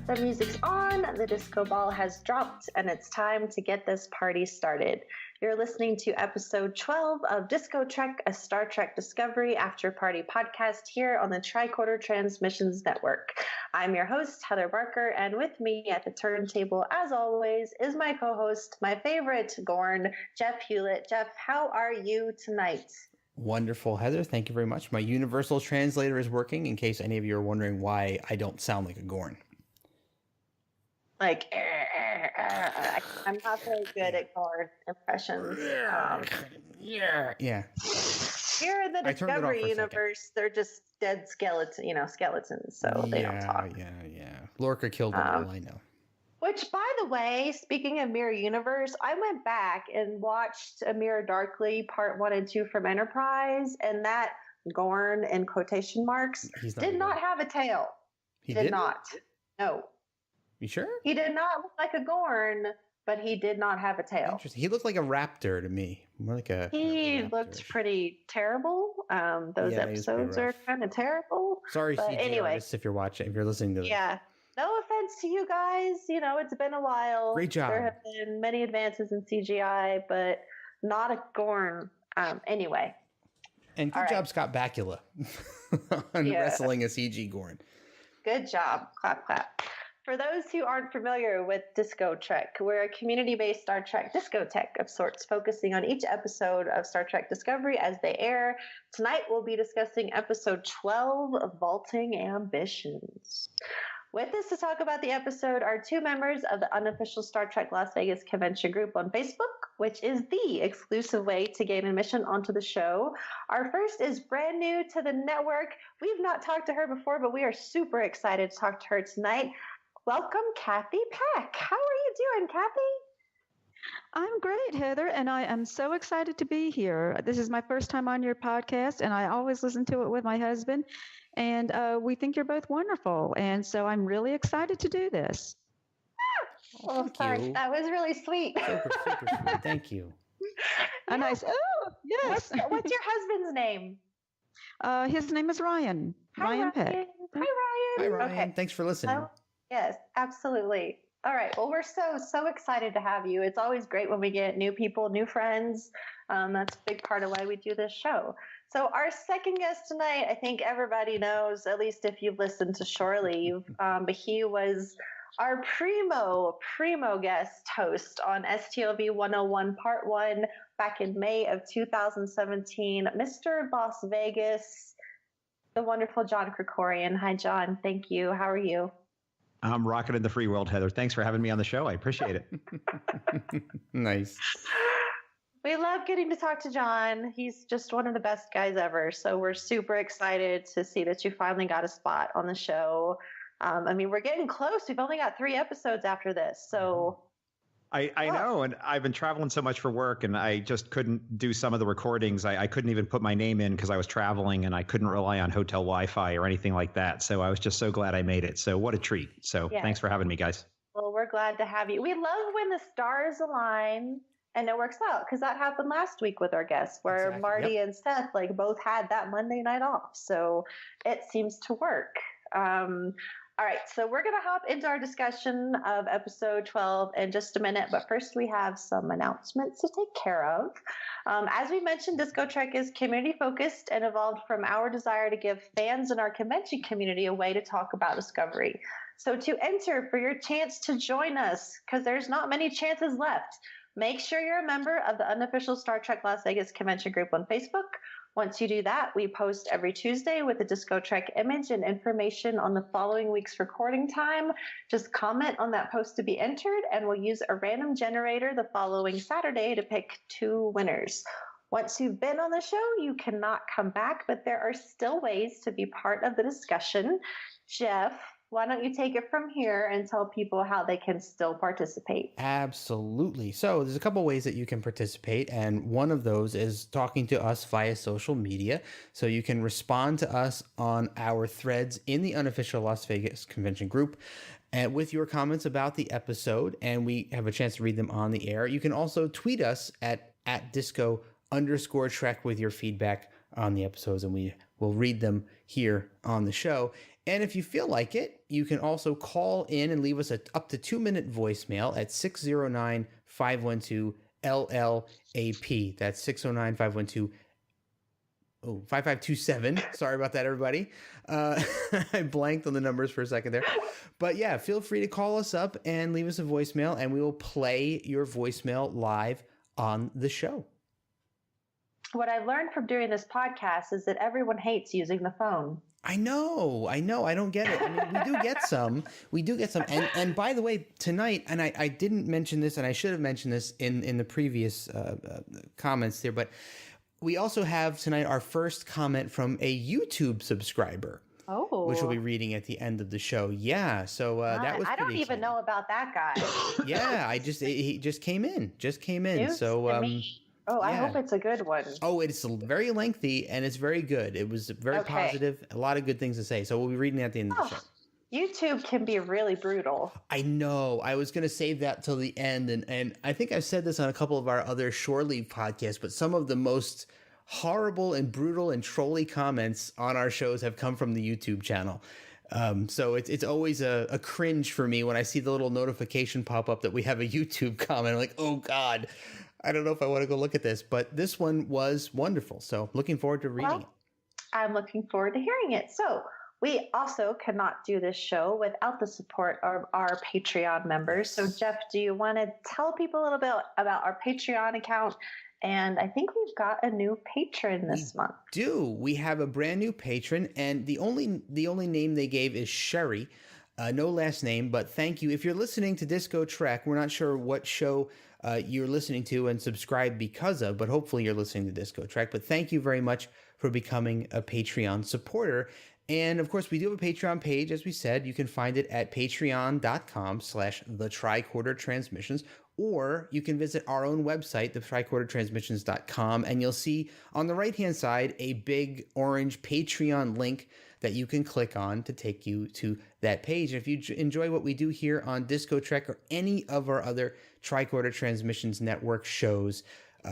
The music's on, the disco ball has dropped, and it's time to get this party started. You're listening to episode 12 of DiscoTrek, a Star Trek Discovery After Party podcast here on the Tricorder Transmissions Network. I'm your host, Heather Barker, and with me at the turntable, as always, is my co-host, my favorite Gorn, Jeff Hewlett. Jeff, how are you tonight? Wonderful, Heather. Thank you very much. My universal translator is working, in case any of you are wondering why I don't sound like a Gorn. Like, I'm not very good at Gorn impressions. Yeah. Here in the Discovery universe, they're just dead skeletons, so they don't talk. Yeah. Lorca killed them all, I know. Which, by the way, speaking of Mirror Universe, I went back and watched A Mirror Darkly Part 1 and 2 from Enterprise, and that Gorn, in quotation marks, did not have a tail. He did not. No. You sure? He did not look like a Gorn, but he did not have a tail. Interesting. He looked like a raptor to me. More like a He looked pretty terrible. Those episodes are kind of terrible. Sorry, but CG artists, if you're listening to this. Yeah. No offense to you guys. It's been a while. Great job. There have been many advances in CGI, but not a Gorn. Anyway. And good job, Scott Bakula, on wrestling a CG Gorn. Good job. Clap, clap. For those who aren't familiar with DiscoTrek, we're a community-based Star Trek discotheque of sorts, focusing on each episode of Star Trek Discovery as they air. Tonight, we'll be discussing episode 12 of Vaulting Ambitions. With us to talk about the episode are two members of the unofficial Star Trek Las Vegas convention group on Facebook, which is the exclusive way to gain admission onto the show. Our first is brand new to the network. We've not talked to her before, but we are super excited to talk to her tonight. Welcome, Kathy Peck. How are you doing, Kathy? I'm great, Heather, and I am so excited to be here. This is my first time on your podcast, and I always listen to it with my husband, and we think you're both wonderful, and so I'm really excited to do this. Oh, sorry. That was really sweet. Super sweet. Thank you. And I said, oh, yes. What's your husband's name? His name is Ryan. Ryan Peck. Hi, Ryan. Hi, Ryan. Okay. Thanks for listening. Yes, absolutely. All right. Well, we're so excited to have you. It's always great when we get new people, new friends. That's a big part of why we do this show. So our second guest tonight, I think everybody knows, at least if you've listened to Shore Leave, but he was our primo guest host on STLV 101 Part 1 back in May of 2017, Mr. Las Vegas, the wonderful John Krikorian. Hi, John. Thank you. How are you? I'm rocking in the free world, Heather. Thanks for having me on the show. I appreciate it. Nice. We love getting to talk to John. He's just one of the best guys ever. So we're super excited to see that you finally got a spot on the show. We're getting close. We've only got 3 episodes after this. So I know, and I've been traveling so much for work, and I just couldn't do some of the recordings. I couldn't even put my name in because I was traveling, and I couldn't rely on hotel Wi-Fi or anything like that. So I was just so glad I made it. So what a treat. So Thanks for having me, guys. Well, we're glad to have you. We love when the stars align and it works out, because that happened last week with our guests where Marty and Seth both had that Monday night off. So it seems to work. All right, so we're going to hop into our discussion of episode 12 in just a minute, but first we have some announcements to take care of. As we mentioned, DiscoTrek is community-focused and evolved from our desire to give fans in our convention community a way to talk about Discovery. So to enter for your chance to join us, because there's not many chances left, make sure you're a member of the unofficial Star Trek Las Vegas convention group on Facebook. Once you do that, we post every Tuesday with a DiscoTrek image and information on the following week's recording time. Just comment on that post to be entered, and we'll use a random generator the following Saturday to pick 2 winners. Once you've been on the show, you cannot come back, but there are still ways to be part of the discussion. Jeff, why don't you take it from here and tell people how they can still participate? Absolutely. So there's a couple ways that you can participate, and one of those is talking to us via social media. So you can respond to us on our threads in the unofficial Las Vegas convention group and with your comments about the episode, and we have a chance to read them on the air. You can also tweet us at disco_trek with your feedback on the episodes, and we will read them here on the show. And if you feel like it, you can also call in and leave us a up to 2-minute voicemail at 609-512-LLAP. That's 609-512-5527. Sorry about that, everybody. I blanked on the numbers for a second there. But yeah, feel free to call us up and leave us a voicemail, and we will play your voicemail live on the show. What I've learned from doing this podcast is that everyone hates using the phone. I know. I don't get it. I mean, we do get some. And by the way, tonight, and I didn't mention this, and I should have mentioned this in the previous comments there, but we also have tonight our first comment from a YouTube subscriber. Oh. Which we'll be reading at the end of the show. Yeah. So that was. I don't even know about that guy. Yeah. He just came in. News so. Oh, I hope it's a good one. Oh, it's very lengthy and it's very good. It was very positive. A lot of good things to say. So we'll be reading at the end of the show. YouTube can be really brutal. I know. I was going to save that till the end. And I think I've said this on a couple of our other Shore Leave podcasts, but some of the most horrible and brutal and trolly comments on our shows have come from the YouTube channel. So it's always a cringe for me when I see the little notification pop up that we have a YouTube comment. I'm like, oh God, I don't know if I want to go look at this, but this one was wonderful. So looking forward to reading it. I'm looking forward to hearing it. So we also cannot do this show without the support of our Patreon members. So Jeff, do you want to tell people a little bit about our Patreon account? And I think we've got a new patron this month. We have a brand new patron, and the only name they gave is Sherry. No last name, but thank you. If you're listening to DiscoTrek, we're not sure what show you're listening to and subscribe because of, but hopefully you're listening to DiscoTrek. But thank you very much for becoming a Patreon supporter. And of course, we do have a Patreon page, as we said. You can find it at patreon.com/the-Tricorder-Transmissions, or you can visit our own website, the-Tricorder-Transmissions.com, and you'll see on the right-hand side a big orange Patreon link that you can click on to take you to that page. And if you enjoy what we do here on DiscoTrek or any of our other Tricorder Transmissions Network shows,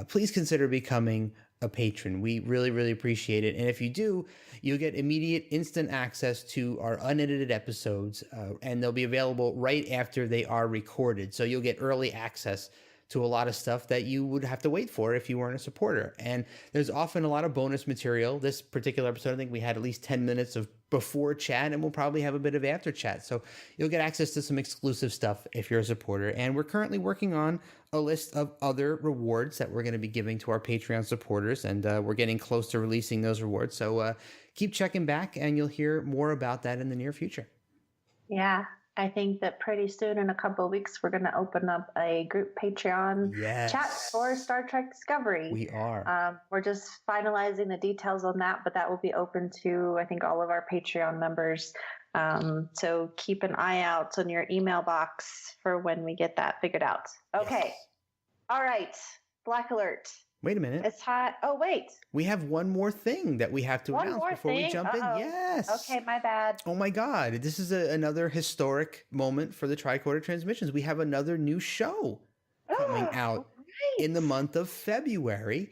please consider becoming a patron. We really, really appreciate it. And if you do, you'll get immediate instant access to our unedited episodes, and they'll be available right after they are recorded. So you'll get early access to a lot of stuff that you would have to wait for if you weren't a supporter. And there's often a lot of bonus material. This particular episode, I think we had at least 10 minutes of before chat, and we'll probably have a bit of after chat. So you'll get access to some exclusive stuff if you're a supporter. And we're currently working on a list of other rewards that we're going to be giving to our Patreon supporters, and we're getting close to releasing those rewards. So keep checking back, and you'll hear more about that in the near future. Yeah. I think that pretty soon, in a couple of weeks, we're going to open up a group Patreon chat for Star Trek Discovery. We are. We're just finalizing the details on that, but that will be open to, I think, all of our Patreon members. So keep an eye out on your email box for when we get that figured out. Okay. Yes. All right. Black Alert. Wait a minute. It's hot. Oh, wait. We have one more thing that we have to announce before we jump in. Yes. Okay, my bad. Oh, my God. This is another historic moment for the Tricorder Transmissions. We have another new show coming out in the month of February.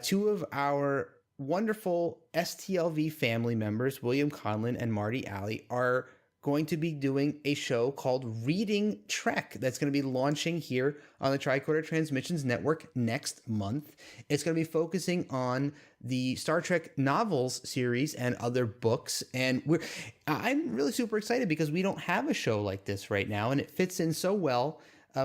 Two of our wonderful STLV family members, William Conlon and Marty Alley, are going to be doing a show called Reading Trek that's going to be launching here on the Tricorder Transmissions Network next month. It's going to be focusing on the Star Trek novels series and other books. And I'm really super excited because we don't have a show like this right now, and it fits in so well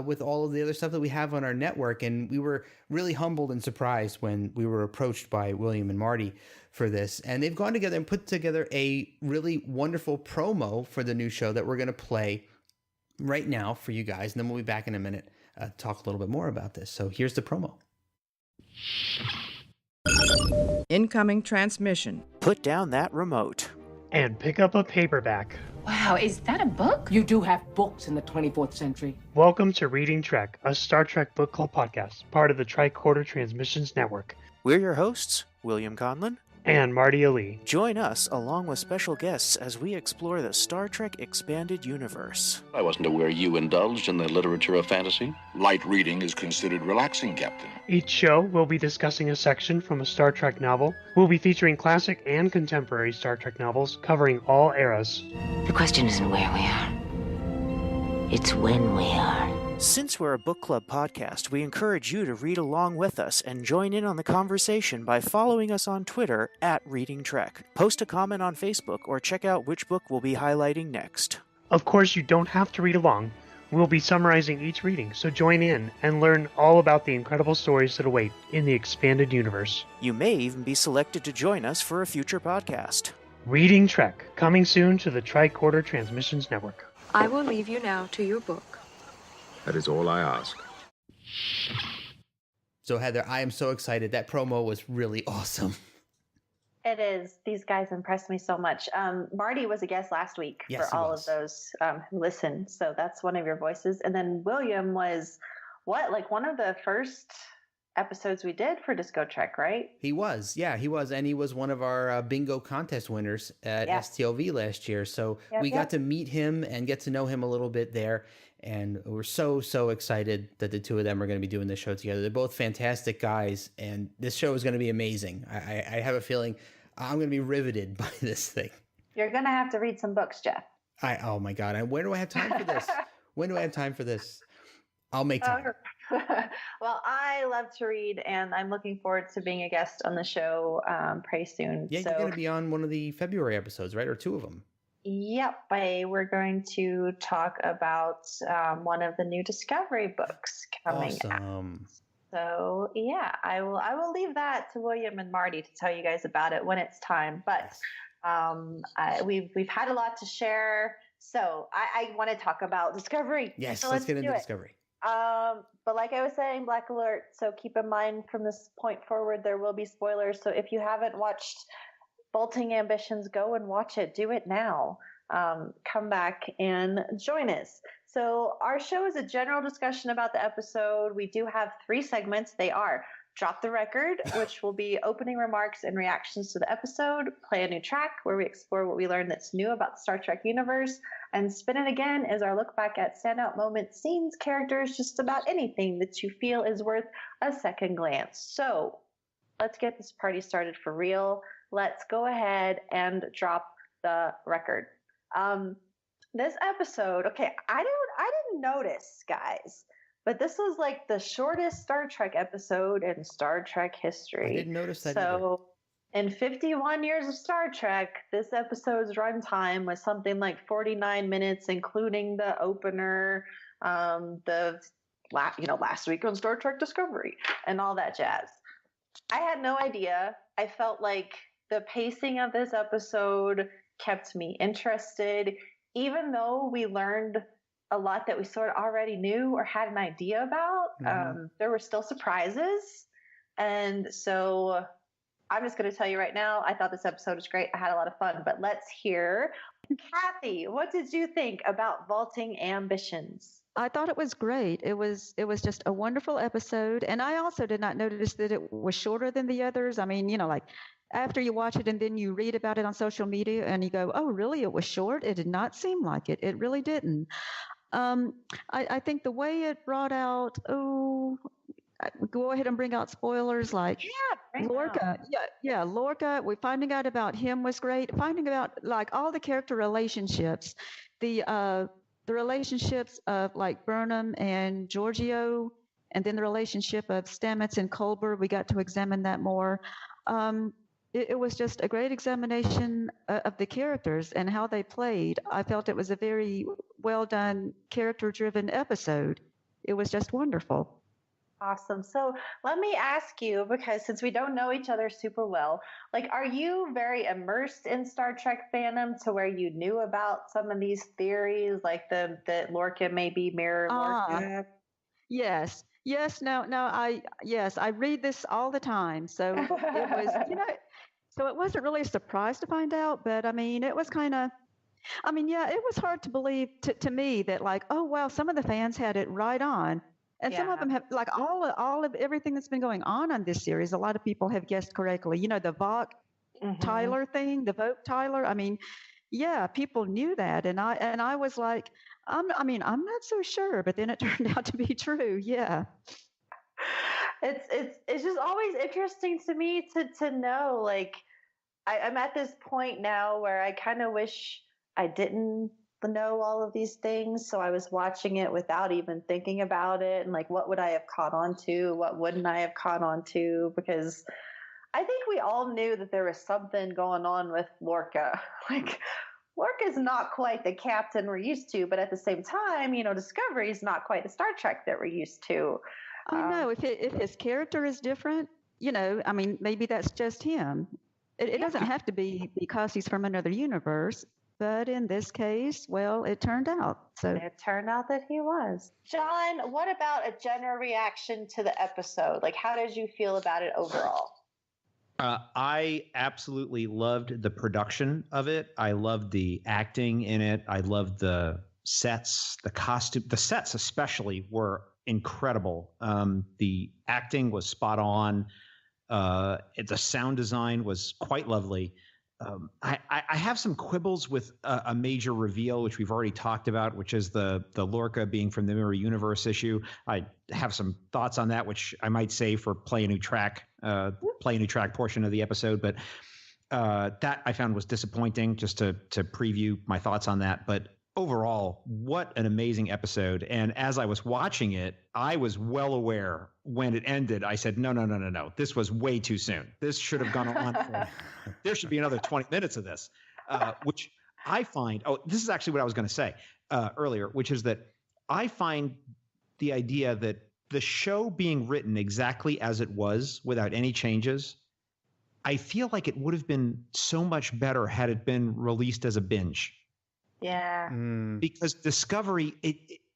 with all of the other stuff that we have on our network. And we were really humbled and surprised when we were approached by William and Marty for this. And they've gone together and put together a really wonderful promo for the new show that we're going to play right now for you guys. And then we'll be back in a minute to talk a little bit more about this. So here's the promo. Incoming transmission. Put down that remote. And pick up a paperback. Wow, is that a book? You do have books in the 24th century. Welcome to Reading Trek, a Star Trek book club podcast, part of the Tricorder Transmissions Network. We're your hosts, William Conlon and Marty Ali. Join us along with special guests as we explore the Star Trek Expanded Universe. I wasn't aware you indulged in the literature of fantasy. Light reading is considered relaxing, Captain. Each show, we'll be discussing a section from a Star Trek novel. We'll be featuring classic and contemporary Star Trek novels covering all eras. The question isn't where we are. It's when we are. Since we're a book club podcast, we encourage you to read along with us and join in on the conversation by following us on Twitter @ReadingTrek. Post a comment on Facebook or check out which book we'll be highlighting next. Of course, you don't have to read along. We'll be summarizing each reading, so join in and learn all about the incredible stories that await in the expanded universe. You may even be selected to join us for a future podcast. Reading Trek, coming soon to the Tricorder Transmissions Network. I will leave you now to your book. That is all I ask. So Heather, I am so excited. That promo was really awesome. It is. These guys impressed me so much. Marty was a guest last week for all of those who listened. So that's one of your voices. And then William was one of the first episodes we did for DiscoTrek, right? He was. Yeah, he was. And he was one of our bingo contest winners at STLV last year. So we got to meet him and get to know him a little bit there. And we're so excited that the two of them are going to be doing this show together. They're both fantastic guys, and this show is going to be amazing. I have a feeling I'm going to be riveted by this thing. You're going to have to read some books, Jeff. Oh my God. When do I have time for this? When do I have time for this? I'll make time. Well, I love to read, and I'm looking forward to being a guest on the show pretty soon. Yeah, you're going to be on one of the February episodes, right? Or two of them. Yep, we're going to talk about one of the new Discovery books coming out. So yeah, I will leave that to William and Marty to tell you guys about it when it's time. But we've had a lot to share, so I want to talk about Discovery. Yes, so let's get into Discovery. But like I was saying, Black Alert. So keep in mind from this point forward, there will be spoilers. So if you haven't watched Vaulting Ambitions, go and watch it. Do it now. Come back and join us. So our show is a general discussion about the episode. We do have 3 segments. They are Drop the Record, which will be opening remarks and reactions to the episode, Play a New Track, where we explore what we learned that's new about the Star Trek universe, and Spin It Again is our look back at standout moments, scenes, characters, just about anything that you feel is worth a second glance. So let's get this party started for real. Let's go ahead and drop the record. This episode, okay, I didn't notice, guys, but this was like the shortest Star Trek episode in Star Trek history. I didn't notice that So in 51 years of Star Trek, this episode's runtime was something like 49 minutes, including the opener, last week on Star Trek Discovery and all that jazz. I had no idea. I felt like the pacing of this episode kept me interested, even though we learned a lot that we sort of already knew or had an idea about. There were still surprises. And so I'm just going to tell you right now, I thought this episode was great. I had a lot of fun, but let's hear. Kathy, what did you think about Vaulting Ambitions? I thought it was great. It was just a wonderful episode. And I also did not notice that it was shorter than the others. I mean, like after you watch it and then you read about it on social media and you go, oh, really? It was short? It did not seem like it. It really didn't. I think the way it brought out, go ahead and bring out spoilers like Lorca. Yeah, Lorca. We're finding out about him was great. Finding out like all the character relationships, the relationships of like Burnham and Giorgio, and then the relationship of Stamets and Culber. We got to examine that more. It was just a great examination of the characters and how they played. I felt it was a very well done, character-driven episode. It was just wonderful. Awesome. So let me ask you, because since we don't know each other super well, like, are you very immersed in Star Trek fandom to where you knew about some of these theories, like that Lorca may be mirror Lorca? Yes. I read this all the time. So it was, so it wasn't really a surprise to find out, but I mean, it was kind of, it was hard to believe to me that like, oh, wow, some of the fans had it right on. And some of them have, like all of everything that's been going on this series, a lot of people have guessed correctly. The Vok Tyler thing, the vote Tyler. I mean, yeah, people knew that, and I was like, I'm not so sure, but then it turned out to be true. Yeah. It's just always interesting to me to know, like, I'm at this point now where I kind of wish I didn't know all of these things. So I was watching it without even thinking about it. And like, what would I have caught on to? What wouldn't I have caught on to? Because I think we all knew that there was something going on with Lorca. Like, Lorca's not quite the captain we're used to, but at the same time, Discovery is not quite the Star Trek that we're used to. I know if his character is different, maybe that's just him. It doesn't have to be because he's from another universe, but in this case, well, it turned out. So it turned out that he was. John, what about a general reaction to the episode? Like, how did you feel about it overall? I absolutely loved the production of it. I loved the acting in it. I loved the sets, the costume. The sets especially were incredible. The acting was spot on. The sound design was quite lovely. I have some quibbles with a major reveal, which we've already talked about, which is the Lorca being from the Mirror Universe issue. I have some thoughts on that, which I might save for play a new track portion of the episode. But that I found was disappointing, just to preview my thoughts on that. But overall, what an amazing episode. And as I was watching it, I was well aware when it ended. I said, no. This was way too soon. This should have gone on. There should be another 20 minutes of this, which I find, this is actually what I was going to say earlier, which is that I find the idea that the show being written exactly as it was without any changes, I feel like it would have been so much better had it been released as a binge. Yeah. Because Discovery,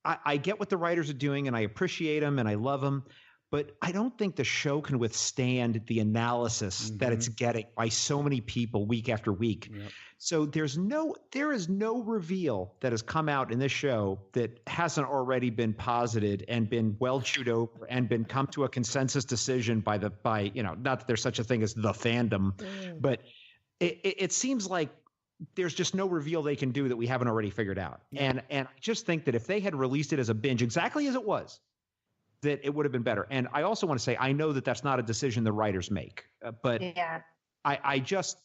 I get what the writers are doing and I appreciate them and I love them, but I don't think the show can withstand the analysis that it's getting by so many people week after week. Yep. So there is no reveal that has come out in this show that hasn't already been posited and been well chewed over and been come to a consensus decision by not that there's such a thing as the fandom, but it seems like there's just no reveal they can do that we haven't already figured out. Yeah. And I just think that if they had released it as a binge exactly as it was, that it would have been better. And I also want to say, I know that that's not a decision the writers make, but yeah. I just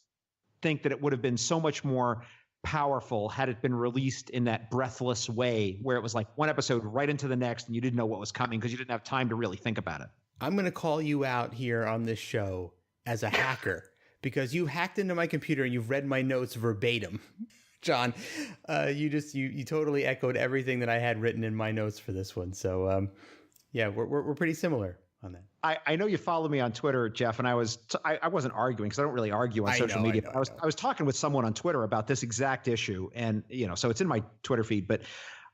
think that it would have been so much more powerful had it been released in that breathless way where it was like one episode right into the next and you didn't know what was coming because you didn't have time to really think about it. I'm going to call you out here on this show as a hacker. Because you hacked into my computer and you've read my notes verbatim, John. You totally echoed everything that I had written in my notes for this one. So, yeah, we're pretty similar on that. I know you follow me on Twitter, Jeff, and I wasn't arguing because I don't really argue on social media. I was talking with someone on Twitter about this exact issue, and so it's in my Twitter feed. But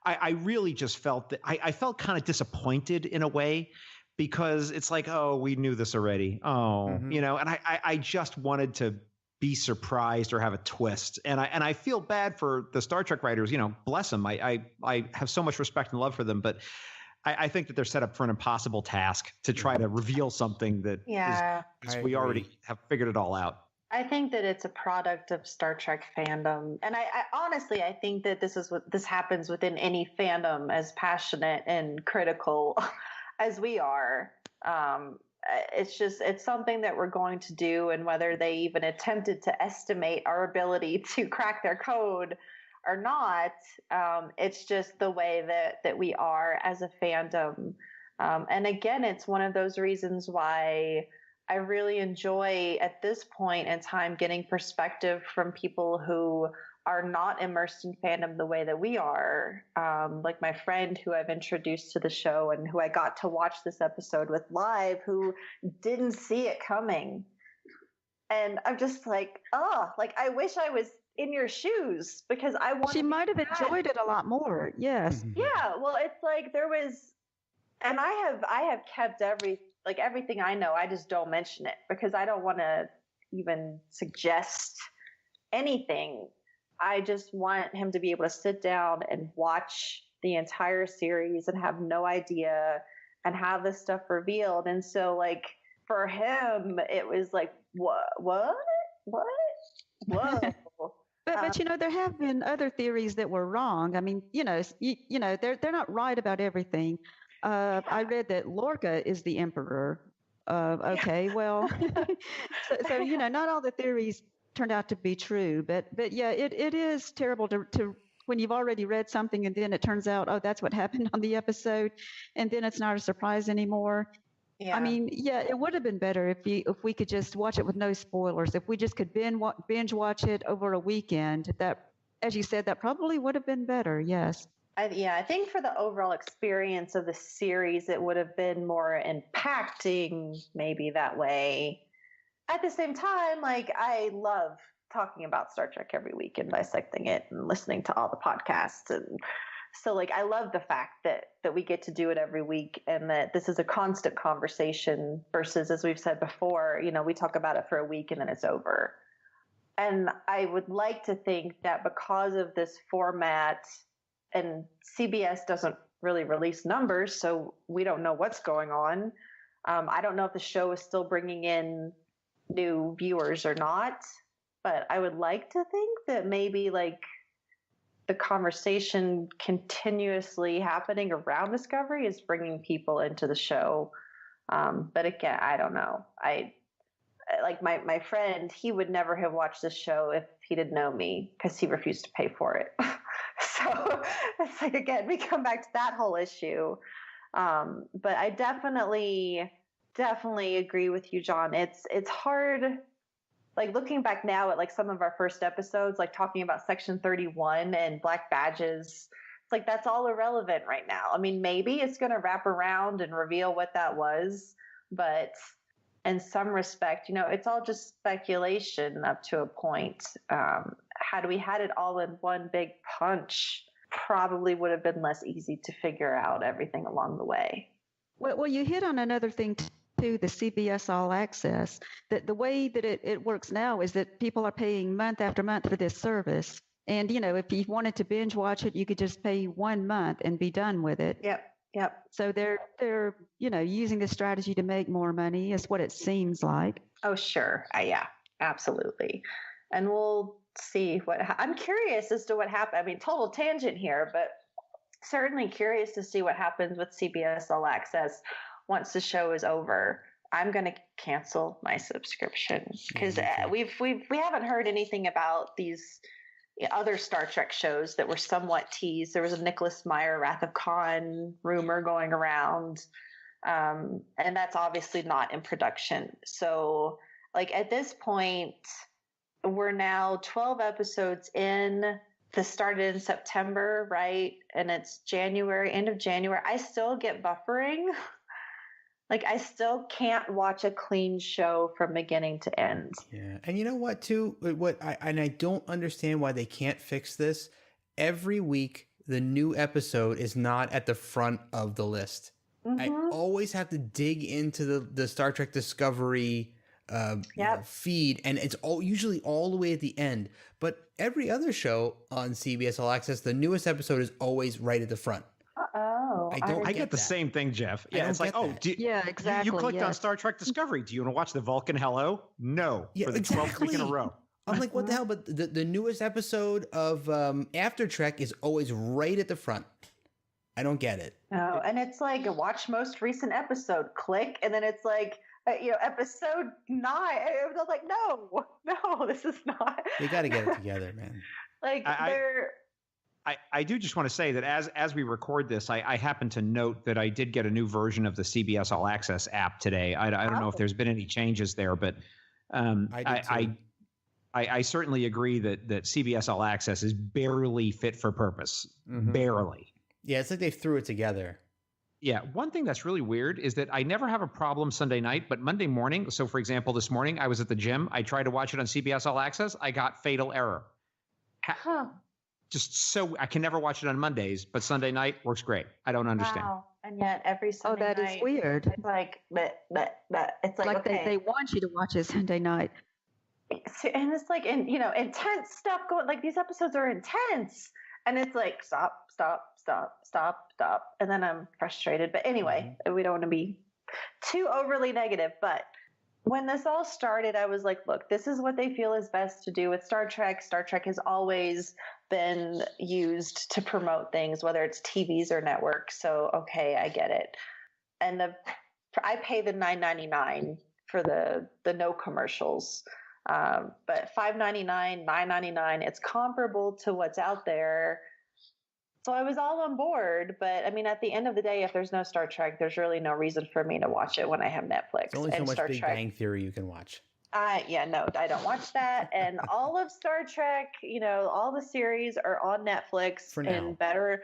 I really just felt that I felt kind of disappointed in a way. Because it's like, oh, we knew this already. And I just wanted to be surprised or have a twist. And I feel bad for the Star Trek writers, bless them. I have so much respect and love for them, but I think that they're set up for an impossible task to try to reveal something that we already have figured it all out. I think that it's a product of Star Trek fandom. And I honestly, I think that this happens within any fandom as passionate and critical as we are. It's something that we're going to do, and whether they even attempted to estimate our ability to crack their code or not, it's just the way that we are as a fandom. And again, it's one of those reasons why I really enjoy at this point in time getting perspective from people who are not immersed in fandom the way that we are. Like my friend who I've introduced to the show and who I got to watch this episode with live, who didn't see it coming. And I'm just like, I wish I was in your shoes because I want. She might have enjoyed it a lot more. Yes. Yeah. Well, it's like there was, and I have kept everything I know. I just don't mention it because I don't want to even suggest anything. I just want him to be able to sit down and watch the entire series and have no idea and have this stuff revealed. And so like for him, it was like, what? Whoa. But there have been other theories that were wrong. I mean, they're not right about everything. I read that Lorca is the emperor. Okay, well, so not all the theories turned out to be true, but yeah, it is terrible to when you've already read something and then it turns out, oh, that's what happened on the episode, and then it's not a surprise anymore. Yeah. I mean, yeah, it would have been better if we could just watch it with no spoilers. If we just could binge watch it over a weekend, that, as you said, that probably would have been better. Yes. I think for the overall experience of the series, it would have been more impacting, maybe that way. At the same time, I love talking about Star Trek every week and dissecting it and listening to all the podcasts, and so I love the fact that we get to do it every week and that this is a constant conversation versus, as we've said before, we talk about it for a week and then it's over. And I would like to think that because of this format, and CBS doesn't really release numbers, so we don't know what's going on. I don't know if the show is still bringing in new viewers or not, but I would like to think that maybe the conversation continuously happening around Discovery is bringing people into the show. But again, I don't know. My friend, he would never have watched this show if he didn't know me because he refused to pay for it. So it's again, we come back to that whole issue. But I definitely agree with you, John. It's hard. Looking back now at some of our first episodes, talking about Section 31 and black badges, it's that's all irrelevant right now. I mean, maybe it's going to wrap around and reveal what that was, but in some respect, it's all just speculation up to a point. Had we had it all in one big punch, probably would have been less easy to figure out everything along the way. Well, you hit on another thing too, the CBS All Access. That the way that it works now is that people are paying month after month for this service. And, if you wanted to binge watch it, you could just pay 1 month and be done with it. Yep. So they're using this strategy to make more money is what it seems like. Oh, sure. Yeah, absolutely. And we'll see I'm curious as to what happened. I mean, total tangent here, but certainly curious to see what happens with CBS All Access once the show is over. I'm going to cancel my subscription because we haven't heard anything about these other Star Trek shows that were somewhat teased. There was a Nicholas Meyer Wrath of Khan rumor going around, and that's obviously not in production. So, at this point, we're now 12 episodes in. This started in September, right? And it's January, end of January. I still get buffering. I still can't watch a clean show from beginning to end. Yeah. And you know what, too? I don't understand why they can't fix this. Every week, the new episode is not at the front of the list. Mm-hmm. I always have to dig into the Star Trek Discovery feed, and it's usually all the way at the end. But every other show on CBS All Access, the newest episode is always right at the front. I get the same thing, Jeff. Yeah, it's exactly. You clicked on Star Trek Discovery. Do you want to watch the Vulcan Hello? No. Yeah, for the 12th week in a row. I'm like, what the hell? But the newest episode of After Trek is always right at the front. I don't get it. No, and it's watch most recent episode, click, and then it's episode 9. I was like, no, this is not. They got to get it together, man. I do just want to say that as we record this, I happen to note that I did get a new version of the CBS All Access app today. I don't know if there's been any changes there, but I certainly agree that CBS All Access is barely fit for purpose. Mm-hmm. Barely. Yeah, it's like they threw it together. Yeah, one thing that's really weird is that I never have a problem Sunday night, but Monday morning, so for example, this morning I was at the gym. I tried to watch it on CBS All Access. I got fatal error. Just so I can never watch it on Mondays, but Sunday night works great. I don't understand. Wow. And yet every Sunday night. Oh, that is weird. It's it's like okay. they want you to watch it Sunday night. And it's intense stuff going, these episodes are intense. And it's stop. And then I'm frustrated. But anyway, we don't want to be too overly negative, but when this all started, I was like, look, this is what they feel is best to do with Star Trek. Star Trek has always been used to promote things, whether it's TVs or networks. So, okay, I get it. And I pay the $9.99 for the no commercials. But $5.99, $9.99, it's comparable to what's out there. So I was all on board, but I mean, at the end of the day, if there's no Star Trek, there's really no reason for me to watch it when I have Netflix. There's only so much Star Big Trek. Bang Theory you can watch. Yeah, no, I don't watch that. And all of Star Trek, all the series are on Netflix For now. in better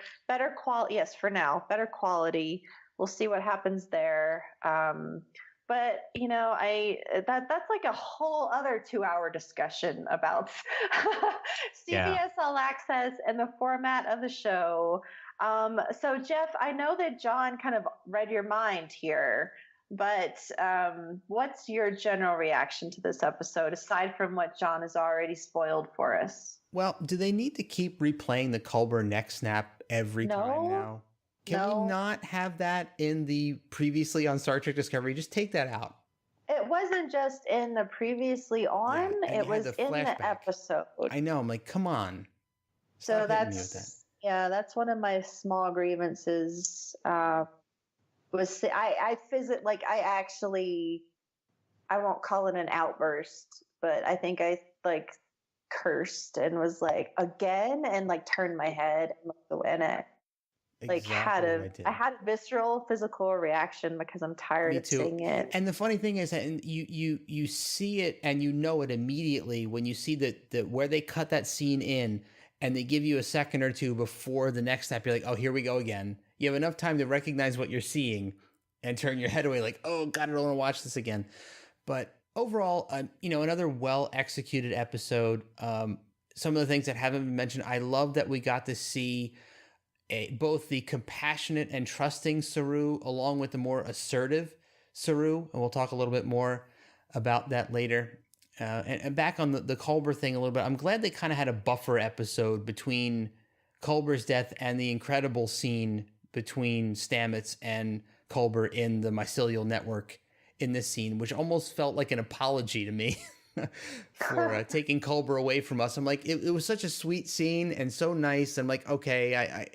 quality. Yes, for now, better quality. We'll see what happens there. But that's like a whole other 2-hour discussion about CBS All Access and the format of the show. So Jeff, I know that John kind of read your mind here, but what's your general reaction to this episode, aside from what John has already spoiled for us? Well, do they need to keep replaying the Culber neck snap every time now? Can we not have that in the previously on Star Trek Discovery? Just take that out. It wasn't just in the previously on, it was in the episode. I know. I'm like, come on. So that's one of my small grievances. I won't call it an outburst, but I think I cursed and was like, again, and turned my head and looked away at it. I had a visceral physical reaction because I'm tired of seeing it. And the funny thing is that you see it and you know it immediately when you see that where they cut that scene in and they give you a second or two before the next step. You're like, oh, here we go again. You have enough time to recognize what you're seeing and turn your head away like, oh God, I don't want to watch this again. But overall, another well executed episode. Some of the things that haven't been mentioned, I love that we got to see both the compassionate and trusting Saru along with the more assertive Saru, and we'll talk a little bit more about that later. And back on the Culber thing a little bit, I'm glad they kind of had a buffer episode between Culber's death and the incredible scene between Stamets and Culber in the mycelial network in this scene, which almost felt like an apology to me for taking Culber away from us. I'm like, it was such a sweet scene and so nice. I'm like, okay,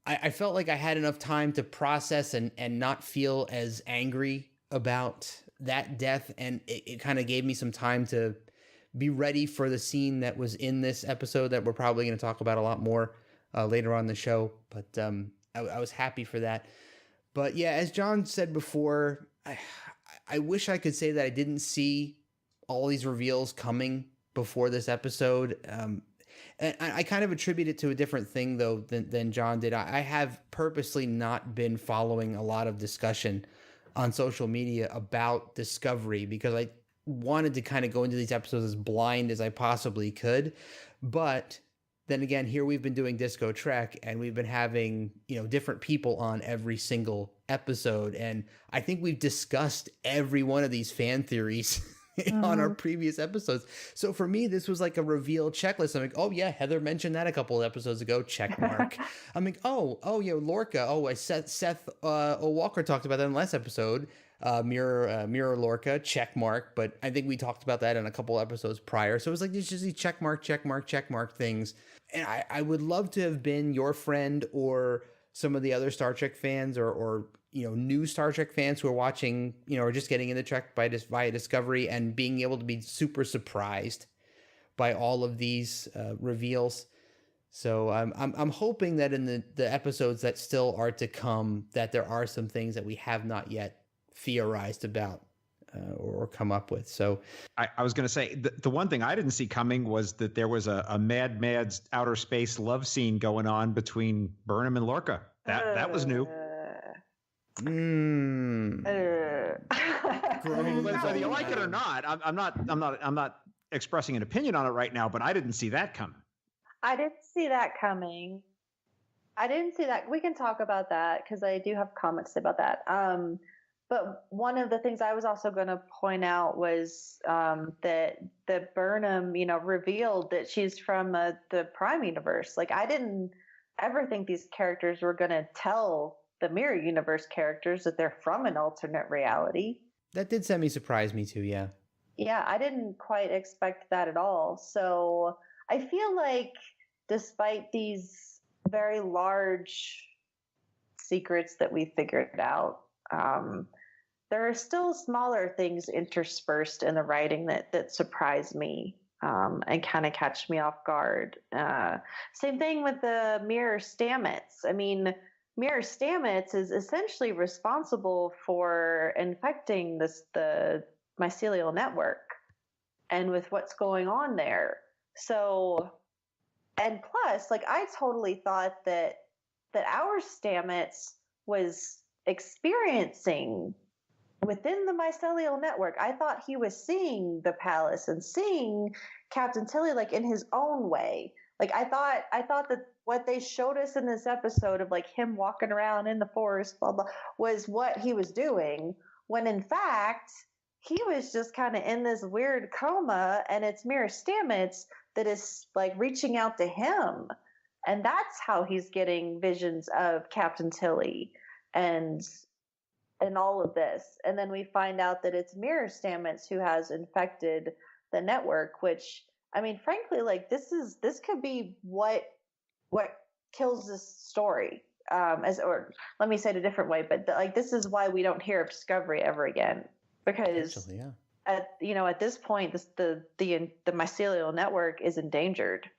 I felt like I had enough time to process and not feel as angry about that death. And it kind of gave me some time to be ready for the scene that was in this episode that we're probably going to talk about a lot more later on in the show. But I was happy for that. But yeah, as John said before, I wish I could say that I didn't see all these reveals coming before this episode. And I kind of attribute it to a different thing, though, than John did. I have purposely not been following a lot of discussion on social media about Discovery because I wanted to kind of go into these episodes as blind as I possibly could. But then again, here we've been doing DiscoTrek and we've been having, different people on every single episode. And I think we've discussed every one of these fan theories on our previous episodes. So for me, this was like a reveal checklist. I'm like, oh yeah, Heather mentioned that a couple of episodes ago. Check mark. I'm like, oh yeah, Lorca. Oh, Seth Walker talked about that in the last episode. Mirror Lorca, check mark. But I think we talked about that in a couple episodes prior. So it was like there's just these check mark things. And I would love to have been your friend or some of the other Star Trek fans or new Star Trek fans who are watching, or just getting into Trek via Discovery and being able to be super surprised by all of these reveals. So I'm hoping that in the episodes that still are to come, that there are some things that we have not yet theorized about or come up with. So I was going to say the one thing I didn't see coming was that there was a Mad outer space love scene going on between Burnham and Lorca. That was new. Whether you like it or not, I'm not expressing an opinion on it right now, but I didn't see that coming. I didn't see that coming. I didn't see that. We can talk about that because I do have comments about that. But one of the things I was also going to point out was that Burnham, revealed that she's from the Prime universe. Like, I didn't ever think these characters were going to tell the Mirror Universe characters that they're from an alternate reality. That did semi-surprise me too, yeah. Yeah, I didn't quite expect that at all. So I feel like despite these very large secrets that we figured out, there are still smaller things interspersed in the writing that surprise me and kind of catch me off guard. Same thing with the Mirror Stamets. I mean, Mirror Stamets is essentially responsible for infecting the mycelial network and with what's going on there. So, and plus, like, I totally thought that our Stamets was experiencing within the mycelial network. I thought he was seeing the palace and seeing Captain Tilly like in his own way. Like I thought that what they showed us in this episode of like him walking around in the forest, blah blah, was what he was doing. When in fact he was just kind of in this weird coma, and it's Mirror Stamets that is like reaching out to him, and that's how he's getting visions of Captain Tilly and all of this. And then we find out that it's Mirror Stamets who has infected the network, which, I mean, frankly, like this could be what kills this story. Or let me say it a different way, but like this is why we don't hear of Discovery ever again, because at this point, the mycelial network is endangered.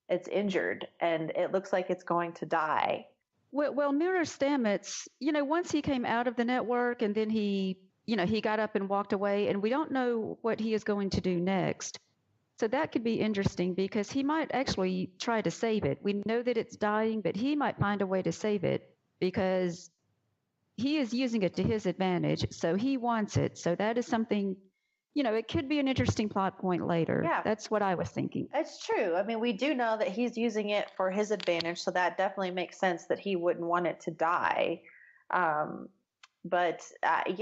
It's injured, and it looks like it's going to die. Well, Mirror Stamets, once he came out of the network and then he got up and walked away, and we don't know what he is going to do next. So that could be interesting because he might actually try to save it. We know that it's dying, but he might find a way to save it because he is using it to his advantage. So he wants it. So that is something, it could be an interesting plot point later. Yeah. That's what I was thinking. It's true. I mean, we do know that he's using it for his advantage, so that definitely makes sense that he wouldn't want it to die. But I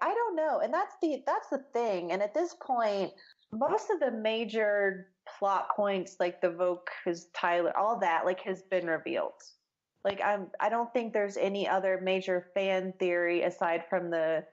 don't know. And that's the thing. And at this point, most of the major plot points, like the Voke, his Tyler, all that, like, has been revealed. Like, I don't think there's any other major fan theory aside from the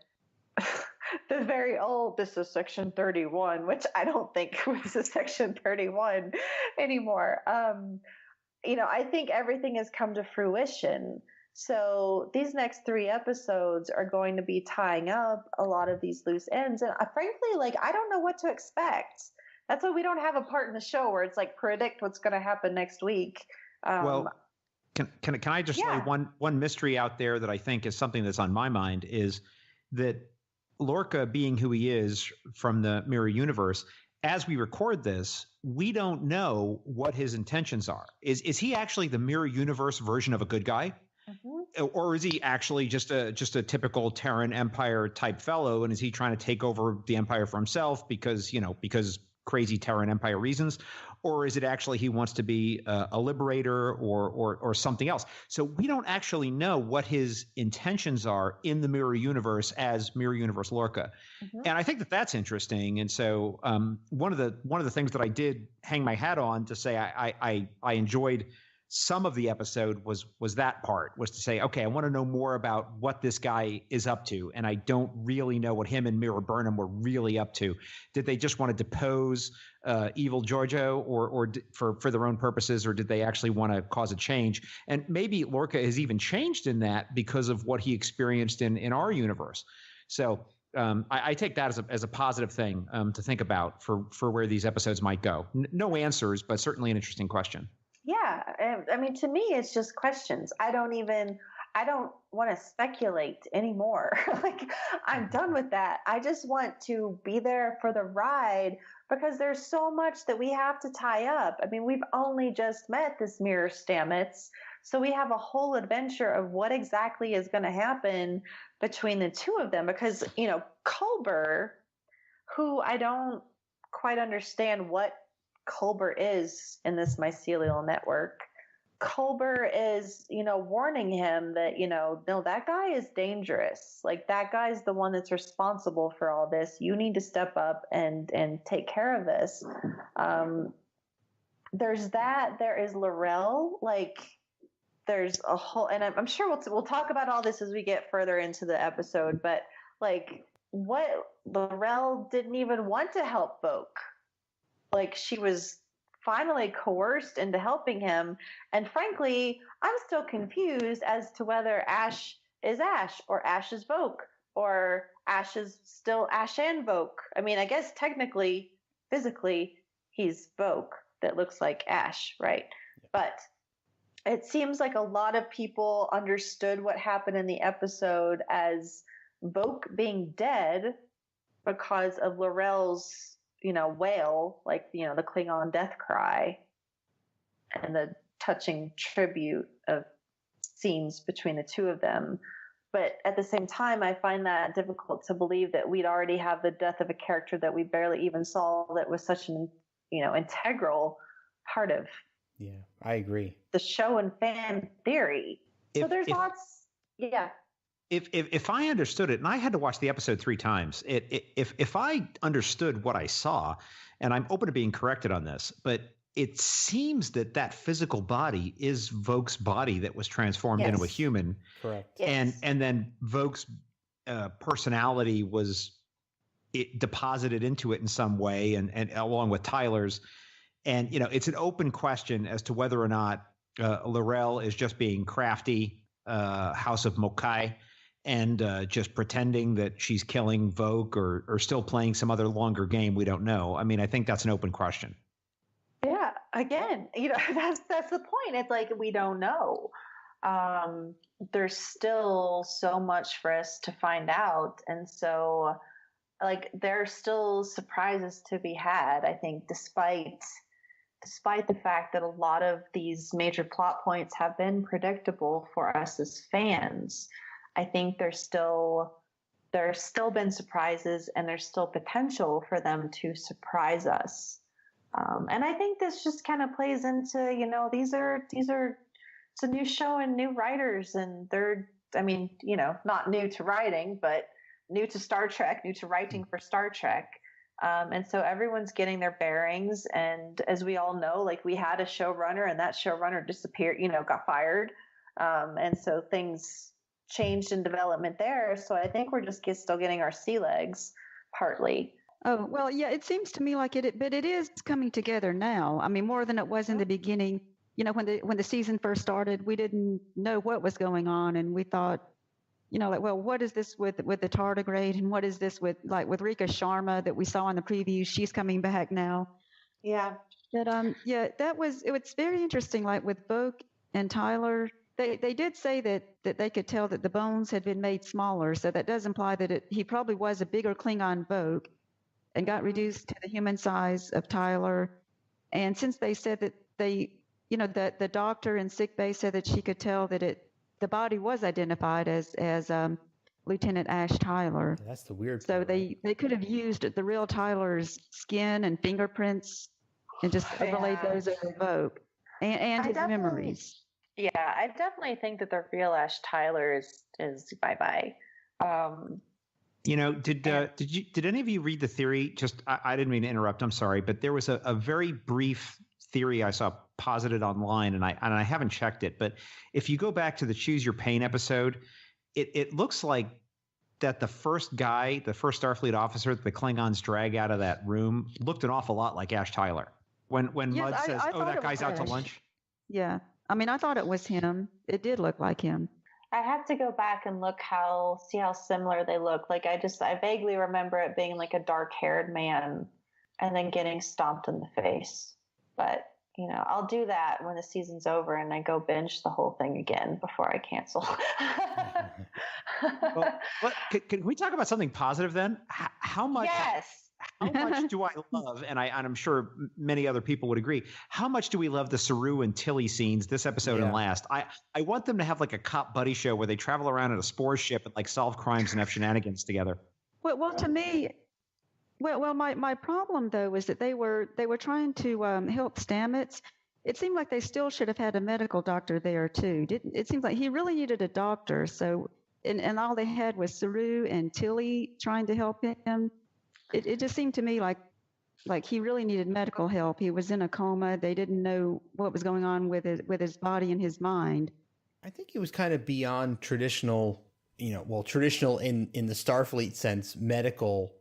very old, this is Section 31, which I don't think was a Section 31 anymore. I think everything has come to fruition. So these next 3 episodes are going to be tying up a lot of these loose ends. And frankly, like, I don't know what to expect. That's why we don't have a part in the show where it's like predict what's going to happen next week. Can I just lay one mystery out there that I think is something that's on my mind, is that Lorca, being who he is from the Mirror Universe, as we record this, we don't know what his intentions are. Is he actually the Mirror Universe version of a good guy? Mm-hmm. Or is he actually just a typical Terran Empire type fellow, and is he trying to take over the Empire for himself because crazy Terran Empire reasons? Or is it actually he wants to be a liberator or something else? So we don't actually know what his intentions are in the Mirror Universe as Mirror Universe Lorca. Mm-hmm. And I think that's interesting. And so one of the things that I did hang my hat on to say I enjoyed some of the episode was that part, was to say, okay, I want to know more about what this guy is up to. And I don't really know what him and Mira Burnham were really up to. Did they just want to depose evil Giorgio or for their own purposes, or did they actually want to cause a change? And maybe Lorca has even changed in that because of what he experienced in our universe. So I take that as a positive thing to think about for where these episodes might go. No answers, but certainly an interesting question. Yeah, I mean, to me, it's just questions. I don't want to speculate anymore. Like, I'm done with that. I just want to be there for the ride because there's so much that we have to tie up. I mean, we've only just met this Mirror Stamets, so we have a whole adventure of what exactly is going to happen between the two of them. Because, Culber, who I don't quite understand what Culber is in this mycelial network. Culber is, warning him that, no, that guy is dangerous. Like, that guy's the one that's responsible for all this. You need to step up and take care of this. There's that. There is Laurel. Like, there's a whole, and I'm sure we'll talk about all this as we get further into the episode, but like, Laurel didn't even want to help Voke. Like, she was finally coerced into helping him. And frankly, I'm still confused as to whether Ash is Ash or Ash is Voke or Ash is still Ash and Voke. I mean, I guess technically, physically, he's Voke that looks like Ash, right? But it seems like a lot of people understood what happened in the episode as Voke being dead because of Laurel's, wail, like, the Klingon death cry and the touching tribute of scenes between the two of them. But at the same time, I find that difficult to believe that we'd already have the death of a character that we barely even saw that was such an, integral part of I agree. the show and fan theory. So there's lots. Yeah. If I understood it, and I had to watch the episode 3 times, if I understood what I saw, and I'm open to being corrected on this, but it seems that physical body is Voke's body that was transformed into a human. Correct. Yes. And then Voke's personality was deposited into it in some way, and along with Tyler's. And, it's an open question as to whether or not Laurel is just being crafty, House of Mokai, and just pretending that she's killing Voke or still playing some other longer game. We don't know. I mean, I think that's an open question. Yeah. Again, that's the point. It's like, we don't know. There's still so much for us to find out. And so, like, there are still surprises to be had, I think, despite the fact that a lot of these major plot points have been predictable for us as fans. I think there's still been surprises, and there's still potential for them to surprise us. And I think this just kind of plays into, these are it's a new show and new writers, and they're, not new to writing, but new to Star Trek, new to writing for Star Trek. And so everyone's getting their bearings. And as we all know, like, we had a showrunner, and that showrunner disappeared, got fired. And so things changed in development there. So I think we're just still getting our sea legs, partly. Oh, well, yeah, it seems to me like but it is coming together now. I mean, more than it was in the beginning. When the season first started, we didn't know what was going on, and we thought, well, what is this with the tardigrade, and what is this with Rika Sharma that we saw in the preview? She's coming back now. Yeah. But it was very interesting. Like with Voke and Tyler, they did say that they could tell that the bones had been made smaller, so that does imply that he probably was a bigger Klingon Voke and got reduced to the human size of Tyler. And since they said that the doctor in sickbay said that she could tell that the body was identified as Lieutenant Ash Tyler. That's the weird So part, they could have used the real Tyler's skin and fingerprints and just overlaid those over Voke and his memories. Yeah, I definitely think that the real Ash Tyler is bye-bye. Did any of you read the theory? Just, I didn't mean to interrupt. I'm sorry, but there was a very brief theory I saw posited online, and I haven't checked it. But if you go back to the Choose Your Pain episode, it looks like that the first Starfleet officer that the Klingons drag out of that room looked an awful lot like Ash Tyler. When Mudd says, "Oh, that guy's out to lunch." Yeah, I mean, I thought it was him. It did look like him. I have to go back and see how similar they look. Like, I vaguely remember it being like a dark-haired man and then getting stomped in the face. But, I'll do that when the season's over and I go binge the whole thing again before I cancel. Can we talk about something positive then? How much? Yes. How much do I love, and I'm sure many other people would agree, how much do we love the Saru and Tilly scenes this episode and last? I want them to have like a cop buddy show where they travel around in a spore ship and like solve crimes and have shenanigans together. Well, to me, my problem though is that they were trying to help Stamets. It seemed like they still should have had a medical doctor there too. It seems like he really needed a doctor. So, and all they had was Saru and Tilly trying to help him. It just seemed to me like he really needed medical help. He was in a coma. They didn't know what was going on with his body and his mind. I think he was kind of beyond traditional, traditional in the Starfleet sense, medical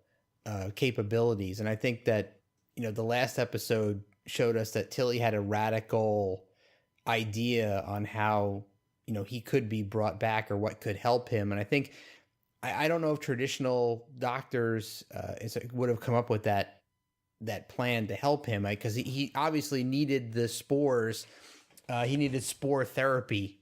capabilities. And I think that, the last episode showed us that Tilly had a radical idea on how, he could be brought back or what could help him. And I think, I don't know if traditional doctors would have come up with that plan to help him, because he obviously needed the spores. He needed spore therapy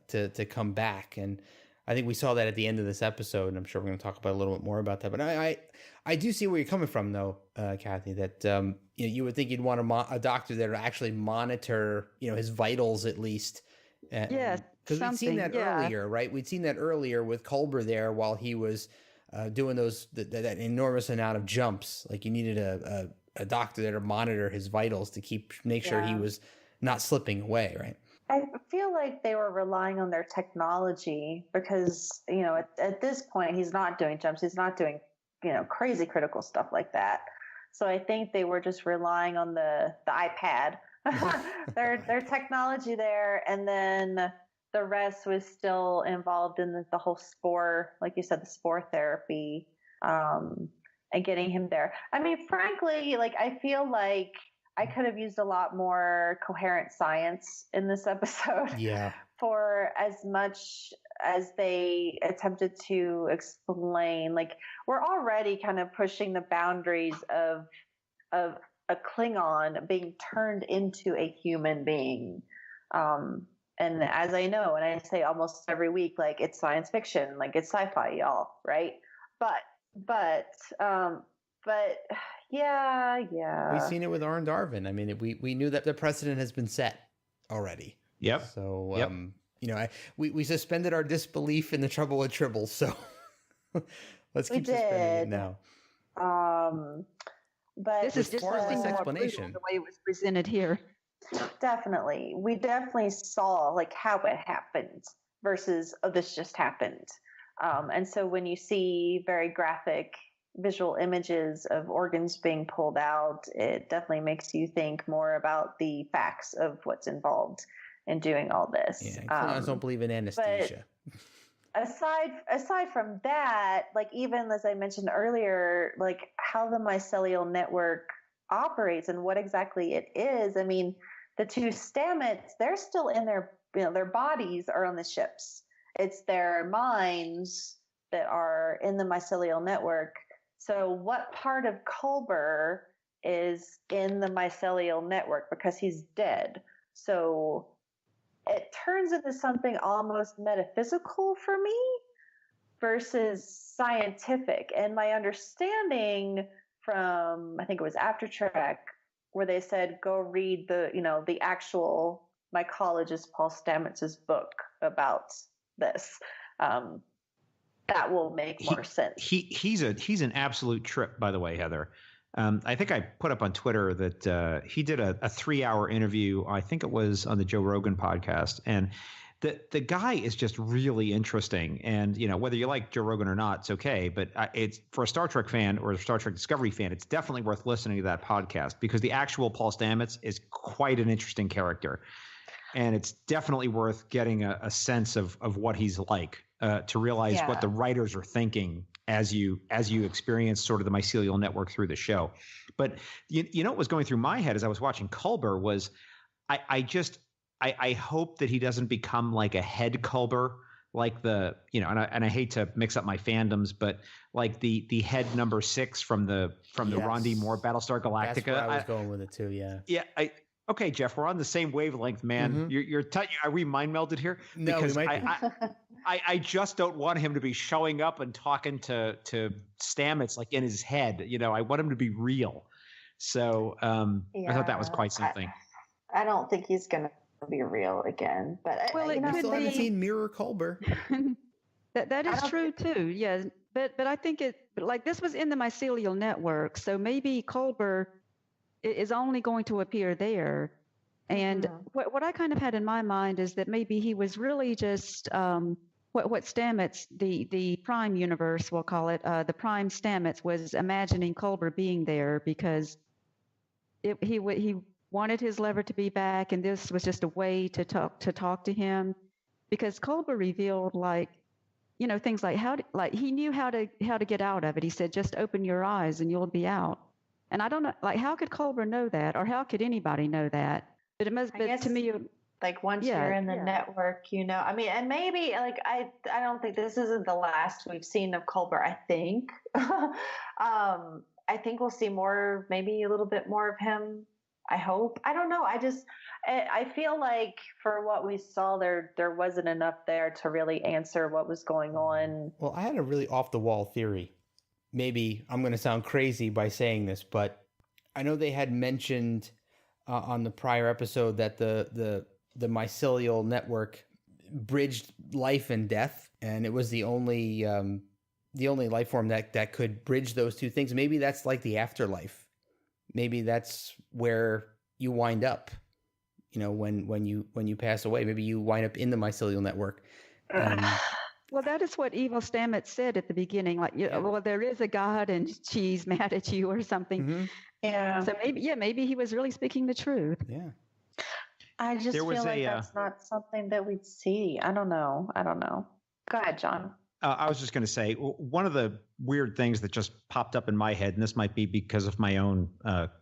to come back. And I think we saw that at the end of this episode, and I'm sure we're going to talk about a little bit more about that. But I do see where you're coming from, though, Kathy, that you would think you'd want a doctor that would actually monitor, his vitals at least. Yes, because we'd seen that earlier, right? We'd seen that earlier with Culber there while he was doing that enormous amount of jumps. Like, you needed a doctor there to monitor his vitals to make sure he was not slipping away, right? I feel like they were relying on their technology because, at this point, he's not doing jumps. He's not doing, crazy critical stuff like that. So I think they were just relying on the iPad, their technology there. And then the rest was still involved in the whole spore, like you said, the spore therapy, and getting him there. I mean, frankly, I feel like I could have used a lot more coherent science in this episode. Yeah. For as much as they attempted to explain, we're already kind of pushing the boundaries of a Klingon being turned into a human being. And as I know, and I say almost every week, it's science fiction, it's sci-fi, y'all, right? But yeah. We've seen it with Arn Darvin. I mean, we knew that the precedent has been set already. Yep. So, we suspended our disbelief in the trouble with Tribbles. So let's keep suspending it now. But this is just this explanation, the way it was presented here. Definitely. We definitely saw how it happened versus, oh, this just happened. And so when you see very graphic visual images of organs being pulled out, it definitely makes you think more about the facts of what's involved in doing all this. Yeah, I don't believe in anesthesia. Aside from that, even as I mentioned earlier, how the mycelial network operates and what exactly it is. I mean, the two Stamets, they're still in their bodies are on the ships. It's their minds that are in the mycelial network. So what part of Culber is in the mycelial network, because he's dead? So it turns into something almost metaphysical for me versus scientific. And my understanding from, I think it was After Trek, where they said, go read the actual mycologist Paul Stamets' book about this. That will make more sense. He's an absolute trip, by the way, Heather. I think I put up on Twitter that he did a 3-hour interview. I think it was on the Joe Rogan podcast, and the guy is just really interesting. And whether you like Joe Rogan or not, it's okay. But it's for a Star Trek fan or a Star Trek Discovery fan, it's definitely worth listening to that podcast, because the actual Paul Stamets is quite an interesting character, and it's definitely worth getting a sense of what he's like, to realize what the writers are thinking as you experience sort of the mycelial network through the show. But what was going through my head as I was watching Culber was I hope that he doesn't become like a head Culber, like and I hate to mix up my fandoms, but like the head number 6 from the Rondi Moore Battlestar Galactica. That's where I was going with it too. Yeah. Yeah. Okay, Jeff, we're on the same wavelength, man. Mm-hmm. Are we mind melded here? No, because we might be. I just don't want him to be showing up and talking to Stamets in his head. I want him to be real. So I thought that was quite something. I don't think he's going to be real again. But it we could still haven't seen Mirror Culber. that is true too. Yeah, but I think this was in the mycelial network, so maybe Culber is only going to appear there. And what I kind of had in my mind is that maybe he was really just what Stamets, the Prime universe, we'll call it, the Prime Stamets was imagining Culber being there because he wanted his lever to be back, and this was just a way to talk to him, because Culber revealed things like like he knew how to get out of it. He said, just open your eyes and you'll be out. And I don't know, like, how could Culber know that, or how could anybody know that? But it must be, to me, like, once you're in the network, I mean, and maybe, like, I don't think this isn't the last we've seen of Culber, I think. I think we'll see more, maybe a little bit more of him. I hope. I don't know. I feel like for what we saw there wasn't enough there to really answer what was going on. Well, I had a really off the wall theory. Maybe I'm going to sound crazy by saying this, but I know they had mentioned on the prior episode that the mycelial network bridged life and death, and it was the only life form that could bridge those two things. Maybe that's like the afterlife. Maybe that's where you wind up. When you pass away, maybe you wind up in the mycelial network. Well, that is what Evil Stamets said at the beginning. Like, well, there is a God, and she's mad at you or something. Mm-hmm. Yeah. So maybe he was really speaking the truth. Yeah. I just feel like that's not something that we'd see. I don't know. Go ahead, John. I was just going to say, one of the weird things that just popped up in my head, and this might be because of my own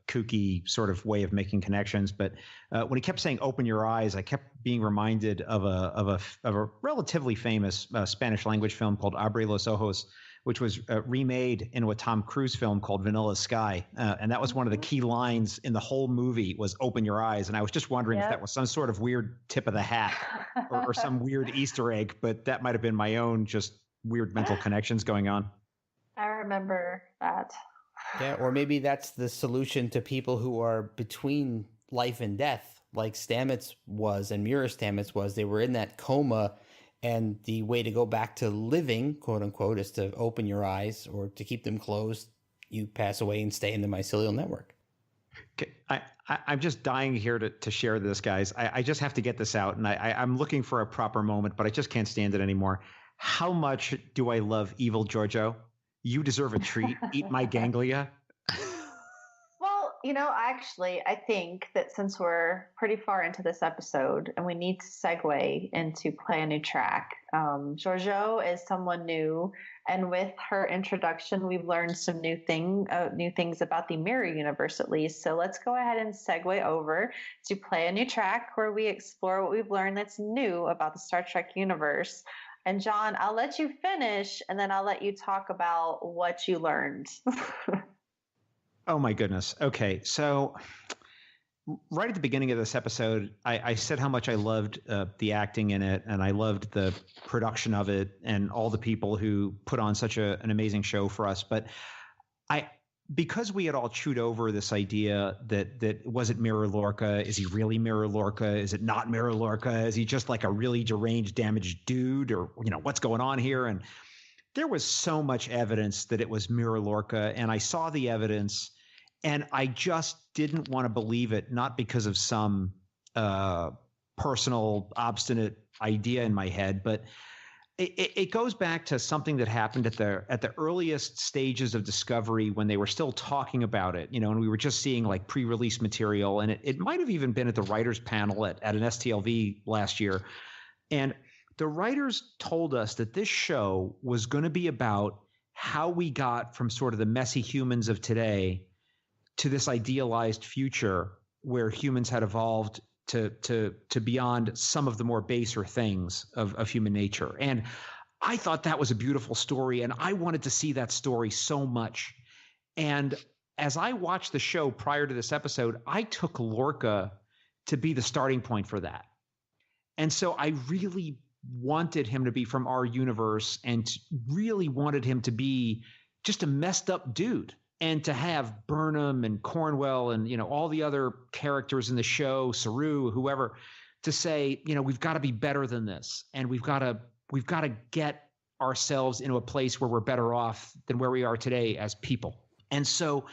kooky sort of way of making connections, but when he kept saying "open your eyes," I kept being reminded of a relatively famous Spanish language film called Abre los ojos, which was remade into a Tom Cruise film called Vanilla Sky, and that was one of the key lines in the whole movie was "open your eyes," and I was just wondering if that was some sort of weird tip of the hat or some weird Easter egg, but that might have been my own just weird mental connections going on. I remember that. Yeah, or maybe that's the solution to people who are between life and death, like Stamets was and Mira Stamets was. They were in that coma, and the way to go back to living, quote unquote, is to open your eyes, or to keep them closed, you pass away and stay in the mycelial network. Okay. I'm just dying here to share this, guys. I just have to get this out, and I'm looking for a proper moment, but I just can't stand it anymore. How much do I love Evil Giorgio? You deserve a treat. Eat my ganglia. Well, actually, I think that since we're pretty far into this episode and we need to segue into Play a New Track, Giorgio is someone new. And with her introduction, we've learned some new things about the Mirror Universe, at least. So let's go ahead and segue over to Play a New Track, where we explore what we've learned that's new about the Star Trek universe. And John, I'll let you finish, and then I'll let you talk about what you learned. Oh, my goodness. Okay, so right at the beginning of this episode, I said how much I loved the acting in it, and I loved the production of it and all the people who put on such an amazing show for us. But because we had all chewed over this idea that was it Mirror Lorca? Is he really Mirror Lorca? Is it not Mirror Lorca? Is he just like a really deranged, damaged dude? Or, what's going on here? And there was so much evidence that it was Mirror Lorca. And I saw the evidence, and I just didn't want to believe it, not because of some personal, obstinate idea in my head, but it goes back to something that happened at the earliest stages of Discovery when they were still talking about it, and we were just seeing like pre-release material, and it might have even been at the writers panel at an STLV last year. And the writers told us that this show was going to be about how we got from sort of the messy humans of today to this idealized future where humans had evolved to beyond some of the more baser things of human nature. And I thought that was a beautiful story, and I wanted to see that story so much. And as I watched the show prior to this episode, I took Lorca to be the starting point for that. And so I really wanted him to be from our universe, and really wanted him to be just a messed up dude. And to have Burnham and Cornwell and, all the other characters in the show, Saru, whoever, to say, we've got to be better than this. And we've got to get ourselves into a place where we're better off than where we are today as people. And so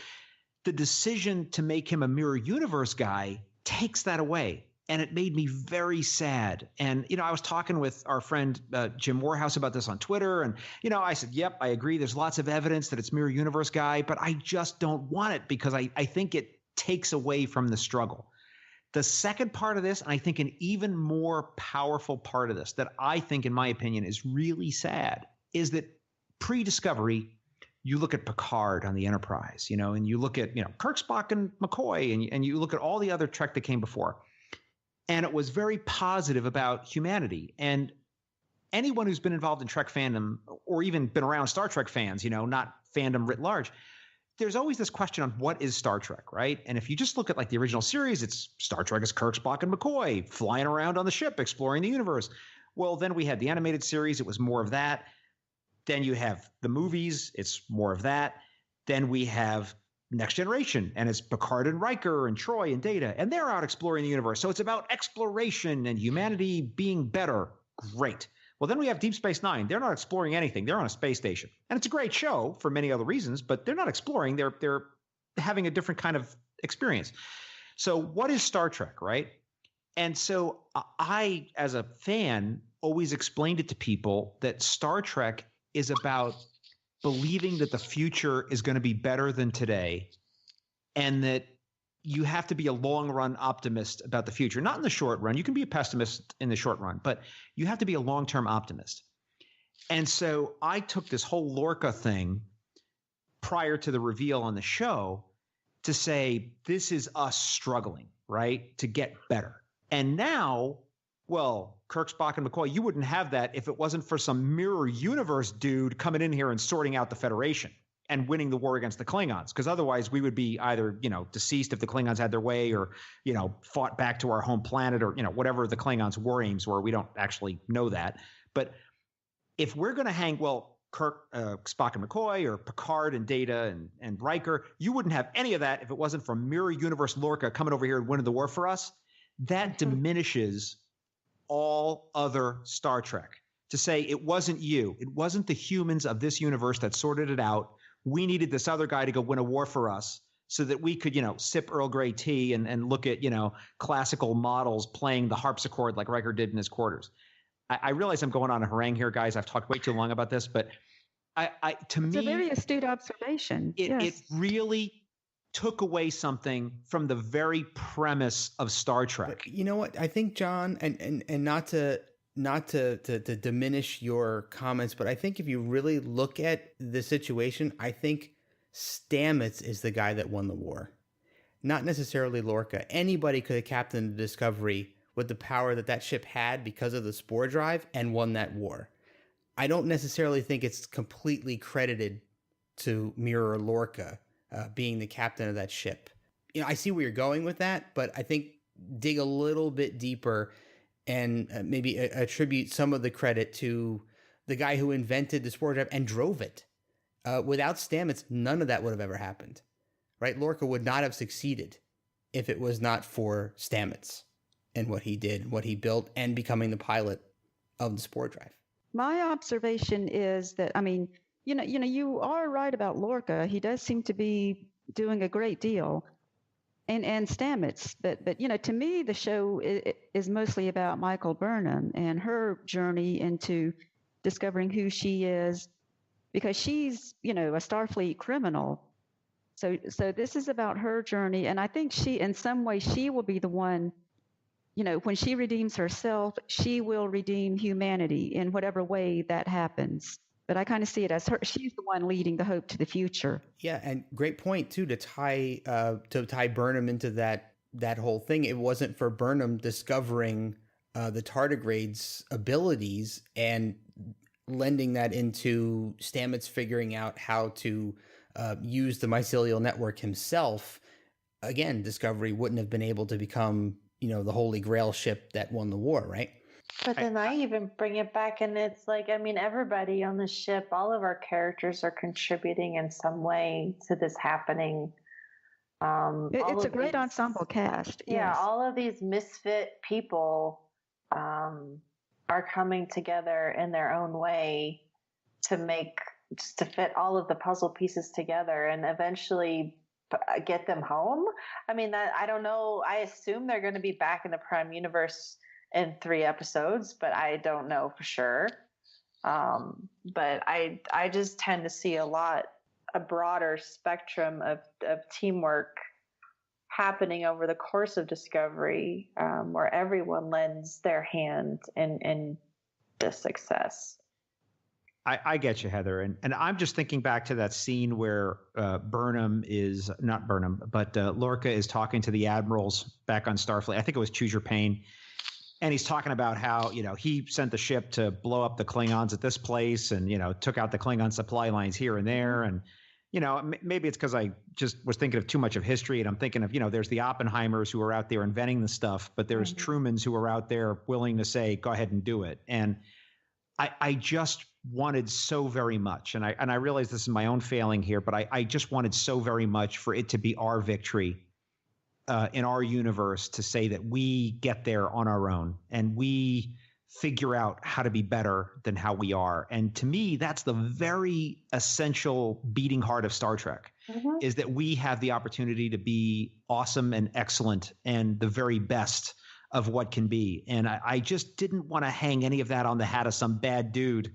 the decision to make him a Mirror Universe guy takes that away. And it made me very sad. And, I was talking with our friend Jim Morehouse about this on Twitter. And, I said, yep, I agree. There's lots of evidence that it's Mirror Universe guy, but I just don't want it because I think it takes away from the struggle. The second part of this, and I think an even more powerful part of this that I think, in my opinion, is really sad, is that pre-Discovery, you look at Picard on the Enterprise, and you look at, Kirk, Spock, and McCoy, and you look at all the other Trek that came before. And it was very positive about humanity. And anyone who's been involved in Trek fandom or even been around Star Trek fans, not fandom writ large, there's always this question on what is Star Trek, right? And if you just look at like the original series, it's Star Trek is Kirk, Spock, and McCoy flying around on the ship, exploring the universe. Well, then we had the animated series. It was more of that. Then you have the movies. It's more of that. Then we have Next Generation, and it's Picard and Riker and Troy and Data, and they're out exploring the universe. So it's about exploration and humanity being better. Great. Well, then we have Deep Space Nine. They're not exploring anything. They're on a space station. And it's a great show for many other reasons, but they're not exploring. They're having a different kind of experience. So what is Star Trek, right? And so I, as a fan, always explained it to people that Star Trek is about believing that the future is going to be better than today, and that you have to be a long-run optimist about the future. Not in the short run. You can be a pessimist in the short run, but you have to be a long-term optimist. And so I took this whole Lorca thing prior to the reveal on the show to say, this is us struggling, right, to get better. And now, well, Kirk, Spock, and McCoy, you wouldn't have that if it wasn't for some mirror universe dude coming in here and sorting out the Federation and winning the war against the Klingons. Because otherwise we would be either, deceased if the Klingons had their way, or, fought back to our home planet, or, whatever the Klingons' war aims were. We don't actually know that. But if we're going to hang, Kirk, Spock, and McCoy, or Picard and Data and Riker, you wouldn't have any of that if it wasn't for mirror universe Lorca coming over here and winning the war for us. That diminishes all other Star Trek. To say it wasn't you, it wasn't the humans of this universe that sorted it out. We needed this other guy to go win a war for us so that we could, sip Earl Grey tea and look at, classical models playing the harpsichord like Riker did in his quarters. I realize I'm going on a harangue here, guys. I've talked way too long about this, but to me, it's a very astute observation. It really took away something from the very premise of Star Trek. But you know what? I think, John, and not to diminish your comments, but I think if you really look at the situation, I think Stamets is the guy that won the war, not necessarily Lorca. Anybody could have captained the Discovery with the power that ship had because of the spore drive and won that war. I don't necessarily think it's completely credited to Mirror Lorca being the captain of that ship. I see where you're going with that, but I think dig a little bit deeper and maybe attribute some of the credit to the guy who invented the spore drive and drove it. Without Stamets, none of that would have ever happened, right? Lorca would not have succeeded if it was not for Stamets and what he did, what he built, and becoming the pilot of the spore drive. My observation is that, you are right about Lorca. He does seem to be doing a great deal, and Stamets. But to me, the show is mostly about Michael Burnham and her journey into discovering who she is, because she's, a Starfleet criminal. So this is about her journey, and I think in some way, she will be the one. When she redeems herself, she will redeem humanity in whatever way that happens. But I kind of see it as her. She's the one leading the hope to the future. Yeah, and great point too to tie Burnham into that whole thing. It wasn't for Burnham discovering the tardigrade's abilities and lending that into Stamets figuring out how to use the mycelial network himself. Again, Discovery wouldn't have been able to become, the Holy Grail ship that won the war, right? But then I even bring it back, and it's like, everybody on the ship, all of our characters are contributing in some way to this happening. It's a great ensemble cast. Yeah, yes. All of these misfit people are coming together in their own way to fit all of the puzzle pieces together and eventually get them home. I don't know. I assume they're going to be back in the Prime Universe in 3 episodes, but I don't know for sure. But I just tend to see a broader spectrum of teamwork happening over the course of Discovery, where everyone lends their hand in the success. I get you, Heather. And I'm just thinking back to that scene where Lorca is talking to the admirals back on Starfleet. I think it was Choose Your Pain. And he's talking about how, he sent the ship to blow up the Klingons at this place and, took out the Klingon supply lines here and there. And, maybe it's because I just was thinking of too much of history. And I'm thinking of, there's the Oppenheimers who are out there inventing the stuff, but there's Trumans who are out there willing to say, go ahead and do it. And I just wanted so very much, and I realize this is my own failing here, but I just wanted so very much for it to be our victory in our universe, to say that we get there on our own and we figure out how to be better than how we are. And to me, that's the very essential beating heart of Star Trek, is that we have the opportunity to be awesome and excellent and the very best of what can be. And I just didn't want to hang any of that on the hat of some bad dude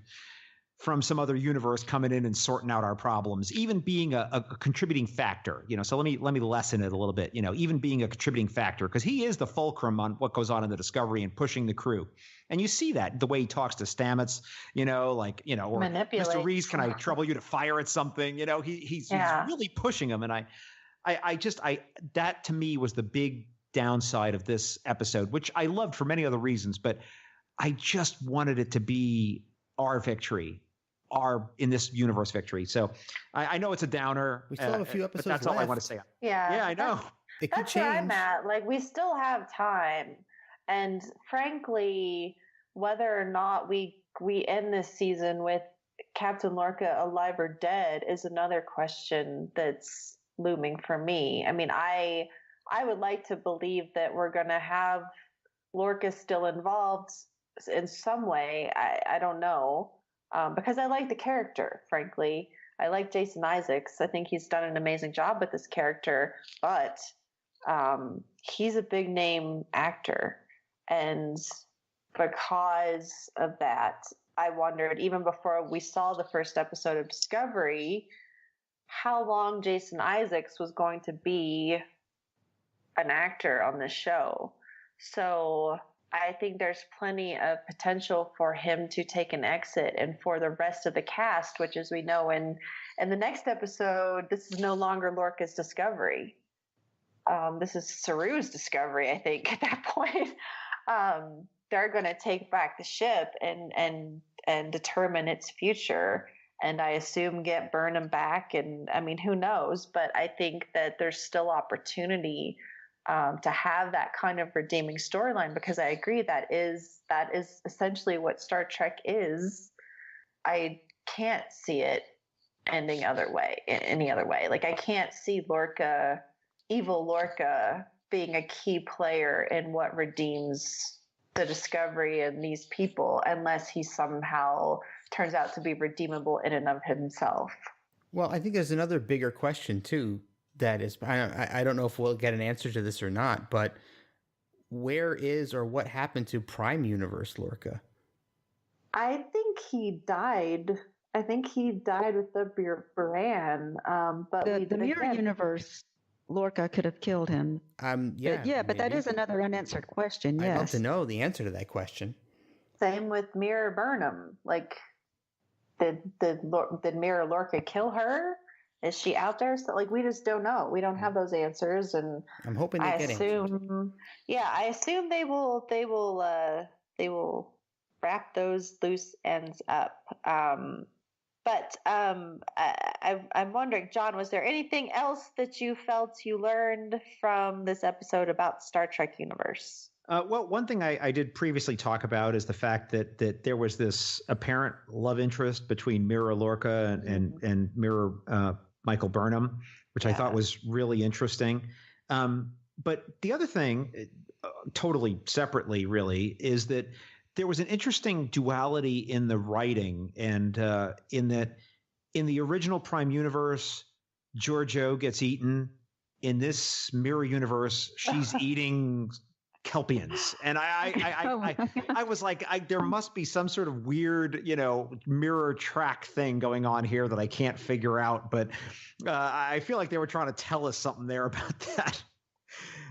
from some other universe coming in and sorting out our problems, even being a contributing factor, so let me lessen it a little bit, even being a contributing factor, because he is the fulcrum on what goes on in the Discovery and pushing the crew. And you see that the way he talks to Stamets, or Mr. Reese, can I trouble you to fire at something? He's really pushing him. And I that to me was the big downside of this episode, which I loved for many other reasons, but I just wanted it to be our victory, our in this universe victory. So I know it's a downer. We still have a few episodes but that's left. all I want to say. Yeah, I know. It could that's change. where I'm at. Like, we still have time, and frankly, whether or not we end this season with Captain Lorca alive or dead is another question that's looming for me. I mean, I would like to believe that we're going to have Lorca still involved in some way. I don't know, because I like the character, frankly. I like Jason Isaacs. I think he's done an amazing job with this character, but he's a big name actor. And because of that, I wondered, even before we saw the first episode of Discovery, how long Jason Isaacs was going to be an actor on this show. So I think there's plenty of potential for him to take an exit, and for the rest of the cast, which, as we know, in the next episode, this is no longer Lorca's Discovery. This is Saru's Discovery, I think, at that point. They're going to take back the ship and determine its future, and I assume get Burnham back. And I mean, who knows? But I think that there's still opportunity to have that kind of redeeming storyline, because I agree that is essentially what Star Trek is. I can't see it ending any other way. Like, I can't see Lorca, evil Lorca, being a key player in what redeems the Discovery and these people, unless he somehow turns out to be redeemable in and of himself. Well, I think there's another bigger question too. That is, I don't know if we'll get an answer to this or not, but where is or what happened to Prime Universe Lorca? I think he died. I think he died with the Buran. But the Mirror Universe Lorca could have killed him. But that is another unanswered question. Yes. I'd love to know the answer to that question. Same with Mirror Burnham. Like, did Mirror Lorca kill her? Is she out there? So, like, we just don't know. We don't have those answers, and I'm hoping they get answers. Yeah, I assume they will wrap those loose ends up. But I'm wondering, John, was there anything else that you felt you learned from this episode about Star Trek universe? Well, one thing I did previously talk about is the fact that there was this apparent love interest between Mirror Lorca and Mirror Michael Burnham, which I thought was really interesting. But the other thing, totally separately, really, is that there was an interesting duality in the writing, and in that in the original Prime Universe, Georgiou gets eaten. In this Mirror Universe, she's eating Kelpians, and I was like, there must be some sort of weird, mirror track thing going on here that I can't figure out. But I feel like they were trying to tell us something there about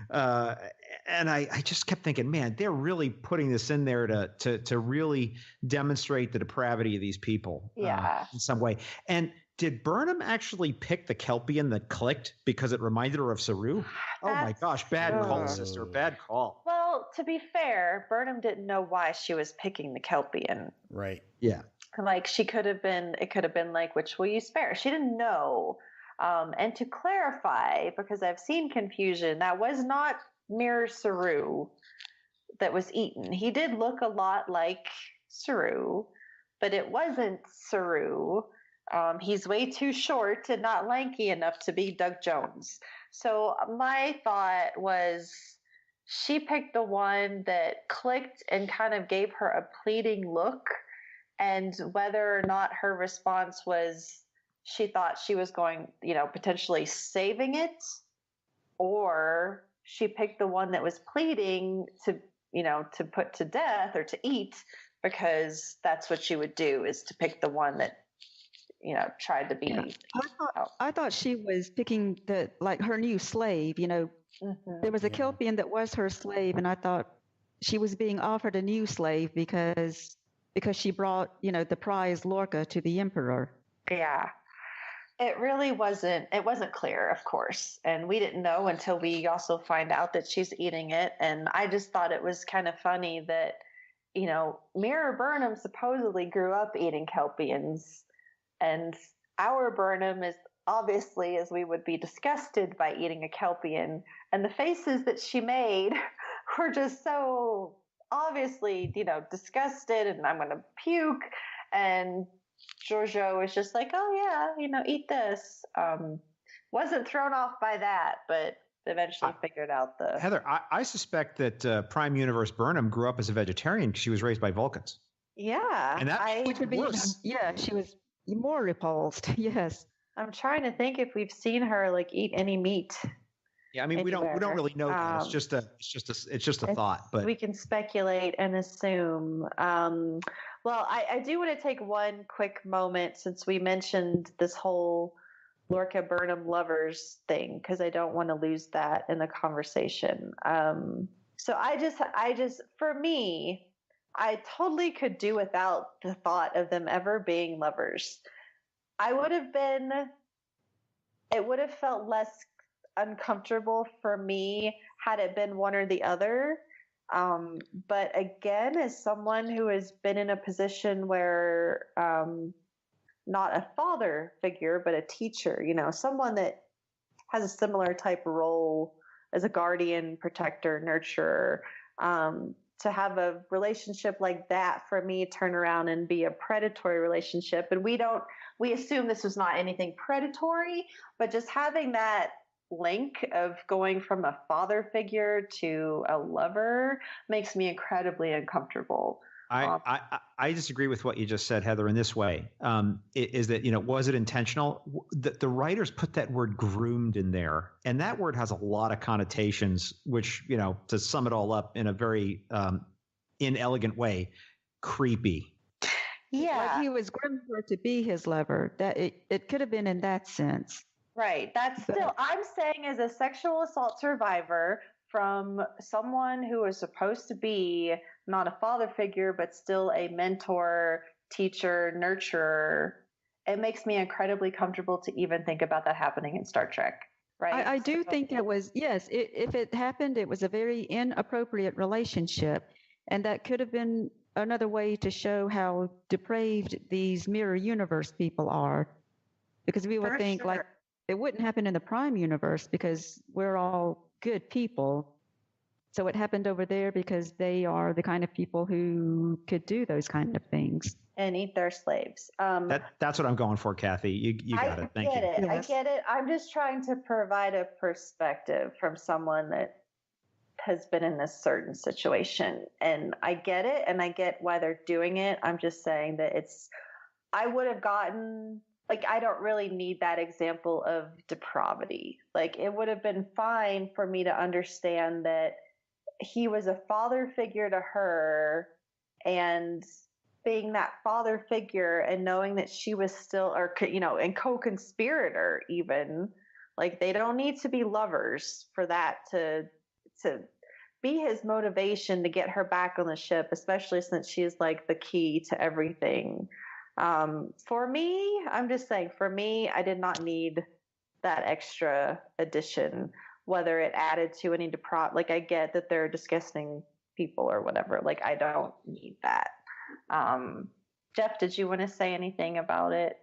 that. And I just kept thinking, man, they're really putting this in there to really demonstrate the depravity of these people in some way. And did Burnham actually pick the Kelpian that clicked because it reminded her of Saru? Oh my gosh, bad call, sister, bad call. Well, to be fair, Burnham didn't know why she was picking the Kelpian. Right. Yeah. Like it could have been like, which will you spare? She didn't know. And to clarify, because I've seen confusion, that was not Mirror Saru that was eaten. He did look a lot like Saru, but it wasn't Saru. He's way too short and not lanky enough to be Doug Jones. So my thought was she picked the one that clicked and kind of gave her a pleading look, and whether or not her response was she thought she was going, potentially saving it, or she picked the one that was pleading to put to death or to eat, because that's what she would do, is to pick the one that, tried to be. Yeah. I thought she was picking her new slave, There was a Kelpian that was her slave, and I thought she was being offered a new slave because she brought, the prize Lorca to the Emperor. Yeah. It really wasn't clear, of course. And we didn't know until we also find out that she's eating it. And I just thought it was kind of funny that, Mirror Burnham supposedly grew up eating Kelpians. And our Burnham is obviously, as we would be disgusted by eating a Kelpian. And the faces that she made were just so obviously, disgusted, and I'm going to puke. And Giorgio was just like, oh yeah, eat this. Wasn't thrown off by that, but eventually figured out the... Heather, I suspect that Prime Universe Burnham grew up as a vegetarian because she was raised by Vulcans. Yeah. And which would be worse. Yeah, she was more repulsed. Yes. I'm trying to think if we've seen her eat any meat. Yeah, I mean, anywhere. we don't really know that. It's just a thought, but we can speculate and assume. Well, I do want to take one quick moment, since we mentioned this whole Lorca Burnham lovers thing, because I don't want to lose that in the conversation. So I just, for me, I totally could do without the thought of them ever being lovers. It would have felt less uncomfortable for me had it been one or the other. But again, as someone who has been in a position where not a father figure, but a teacher, someone that has a similar type of role as a guardian, protector, nurturer, to have a relationship like that, for me, turn around and be a predatory relationship. And we assume this was not anything predatory, but just having that link of going from a father figure to a lover makes me incredibly uncomfortable. I disagree with what you just said, Heather, in this way. Is that, was it intentional? The writers put that word groomed in there, and that word has a lot of connotations, which, to sum it all up in a very inelegant way, creepy. Yeah. Like he was groomed her to be his lover. That it could have been in that sense. Right. I'm saying, as a sexual assault survivor from someone who is supposed to be not a father figure, but still a mentor, teacher, nurturer, it makes me incredibly comfortable to even think about that happening in Star Trek. Right. I do think it was, yes, if it happened, it was a very inappropriate relationship. And that could have been another way to show how depraved these mirror universe people are. Because we would think like it wouldn't happen in the Prime universe because we're all good people. So it happened over there because they are the kind of people who could do those kind of things. And eat their slaves. That's what I'm going for, Kathy. You got it. Thank you. Yes. I get it. I'm just trying to provide a perspective from someone that has been in this certain situation. And I get it, and I get why they're doing it. I'm just saying that I would have gotten... I don't really need that example of depravity. It would have been fine for me to understand that he was a father figure to her, and being that father figure and knowing that she was still, and co-conspirator even, they don't need to be lovers for that to be his motivation to get her back on the ship, especially since she's like the key to everything. For me, I'm just saying, for me, I did not need that extra addition, whether it added to any like I get that they're disgusting people or whatever. Like I don't need that. Jeff, did you want to say anything about it?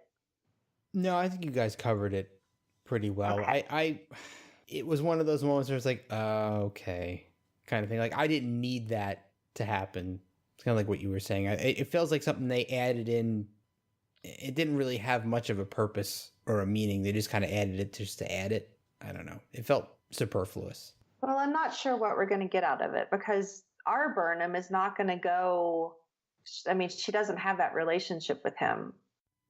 No, I think you guys covered it pretty well. Okay. It was one of those moments where it's like, okay, kind of thing. Like I didn't need that to happen. It's kind of like what you were saying. It feels like something they added in. It didn't really have much of a purpose or a meaning. They just kind of added it just to add it. I don't know. It felt superfluous. Well, I'm not sure what we're going to get out of it because our Burnham is not going to go. I mean, she doesn't have that relationship with him.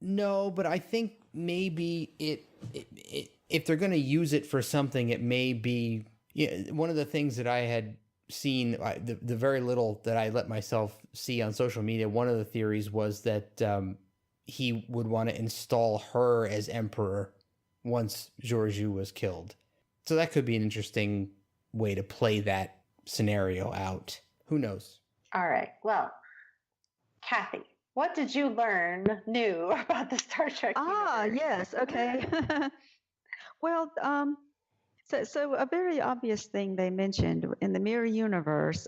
No, but I think maybe if they're going to use it for something, it may be one of the things that I had seen, the very little that I let myself see on social media. One of the theories was that he would want to install her as emperor once Georgiou was killed. So that could be an interesting way to play that scenario out. Who knows? All right. Well, Kathy, what did you learn new about the Star Trek universe? Yes. Okay. Well, so a very obvious thing they mentioned in the mirror universe,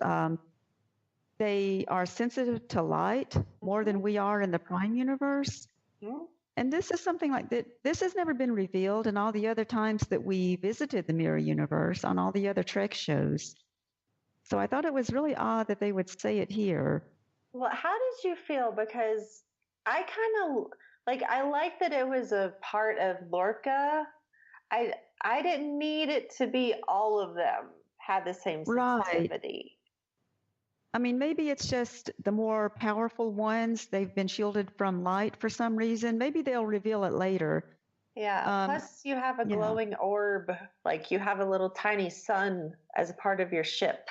they are sensitive to light more than we are in the Prime universe. Mm-hmm. And this is something like that. This has never been revealed in all the other times that we visited the mirror universe on all the other Trek shows. So I thought it was really odd that they would say it here. Well, how did you feel? Because I kind of I like that it was a part of Lorca. I didn't need it to be all of them had the same sensitivity. Right. I mean, maybe it's just the more powerful ones, they've been shielded from light for some reason. Maybe they'll reveal it later. Yeah. Plus, you have a glowing orb. Like you have a little tiny sun as a part of your ship.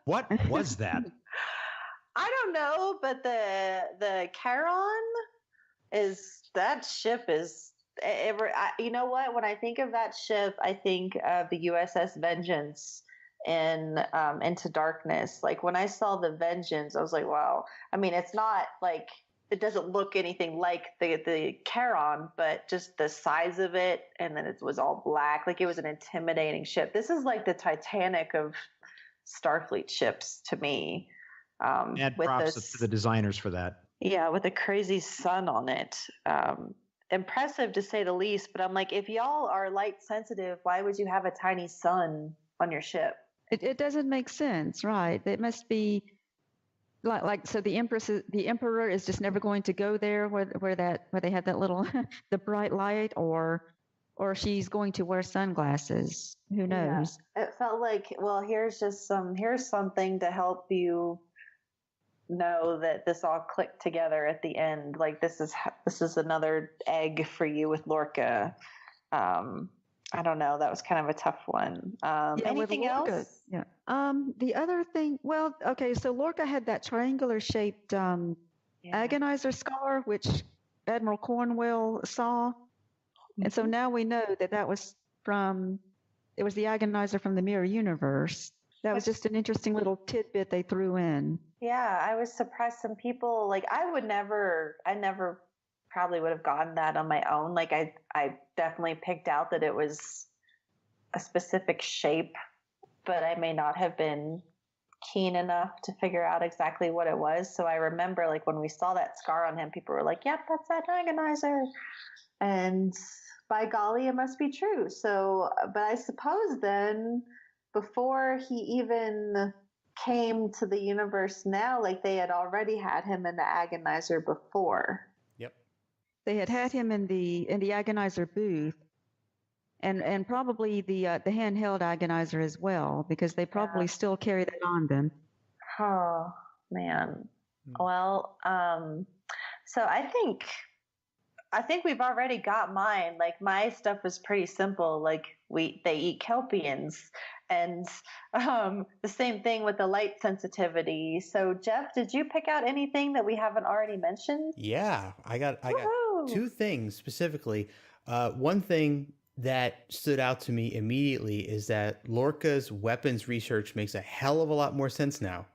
What was that? I don't know, but the Charon ship is. You know what? When I think of that ship, I think of the USS Vengeance in Into Darkness. Like when I saw the Vengeance, I was like, wow. I mean, it's not like it doesn't look anything like the Charon, but just the size of it, and then it was all black. Like it was an intimidating ship. This is like the Titanic of Starfleet ships to me. And props to the designers for that. Yeah, with a crazy sun on it. Impressive to say the least, but I'm like, if y'all are light sensitive, why would you have a tiny sun on your ship? It doesn't make sense, right? It must be like so the emperor is just never going to go there where they had that little the bright light, or she's going to wear sunglasses. Who knows? Yeah. It felt like, well, here's something to help you know that this all clicked together at the end. Like this is another egg for you with Lorca. I don't know. That was kind of a tough one. Anything else? Yeah. The other thing. Well, okay. So Lorca had that triangular shaped agonizer scar, which Admiral Cornwell saw, and so now we know that was it was the agonizer from the mirror universe. That was just an interesting little tidbit they threw in. Yeah, I was surprised. Some people, like, I never probably would have gotten that on my own. Like, I definitely picked out that it was a specific shape, but I may not have been keen enough to figure out exactly what it was. So I remember, like, when we saw that scar on him, people were like, yep, that's that agonizer. And by golly, it must be true. So, but I suppose then, before he even came to the universe now, like they had already had him in the agonizer before. Yep. They had him in the agonizer booth, and probably the handheld agonizer as well, because they probably still carry that on them. Oh man. Well, so I think we've already got mine. Like my stuff was pretty simple. Like they eat kelpians. And the same thing with the light sensitivity. So, Jeff, did you pick out anything that we haven't already mentioned? Yeah, I got two things specifically. One thing that stood out to me immediately is that Lorca's weapons research makes a hell of a lot more sense now,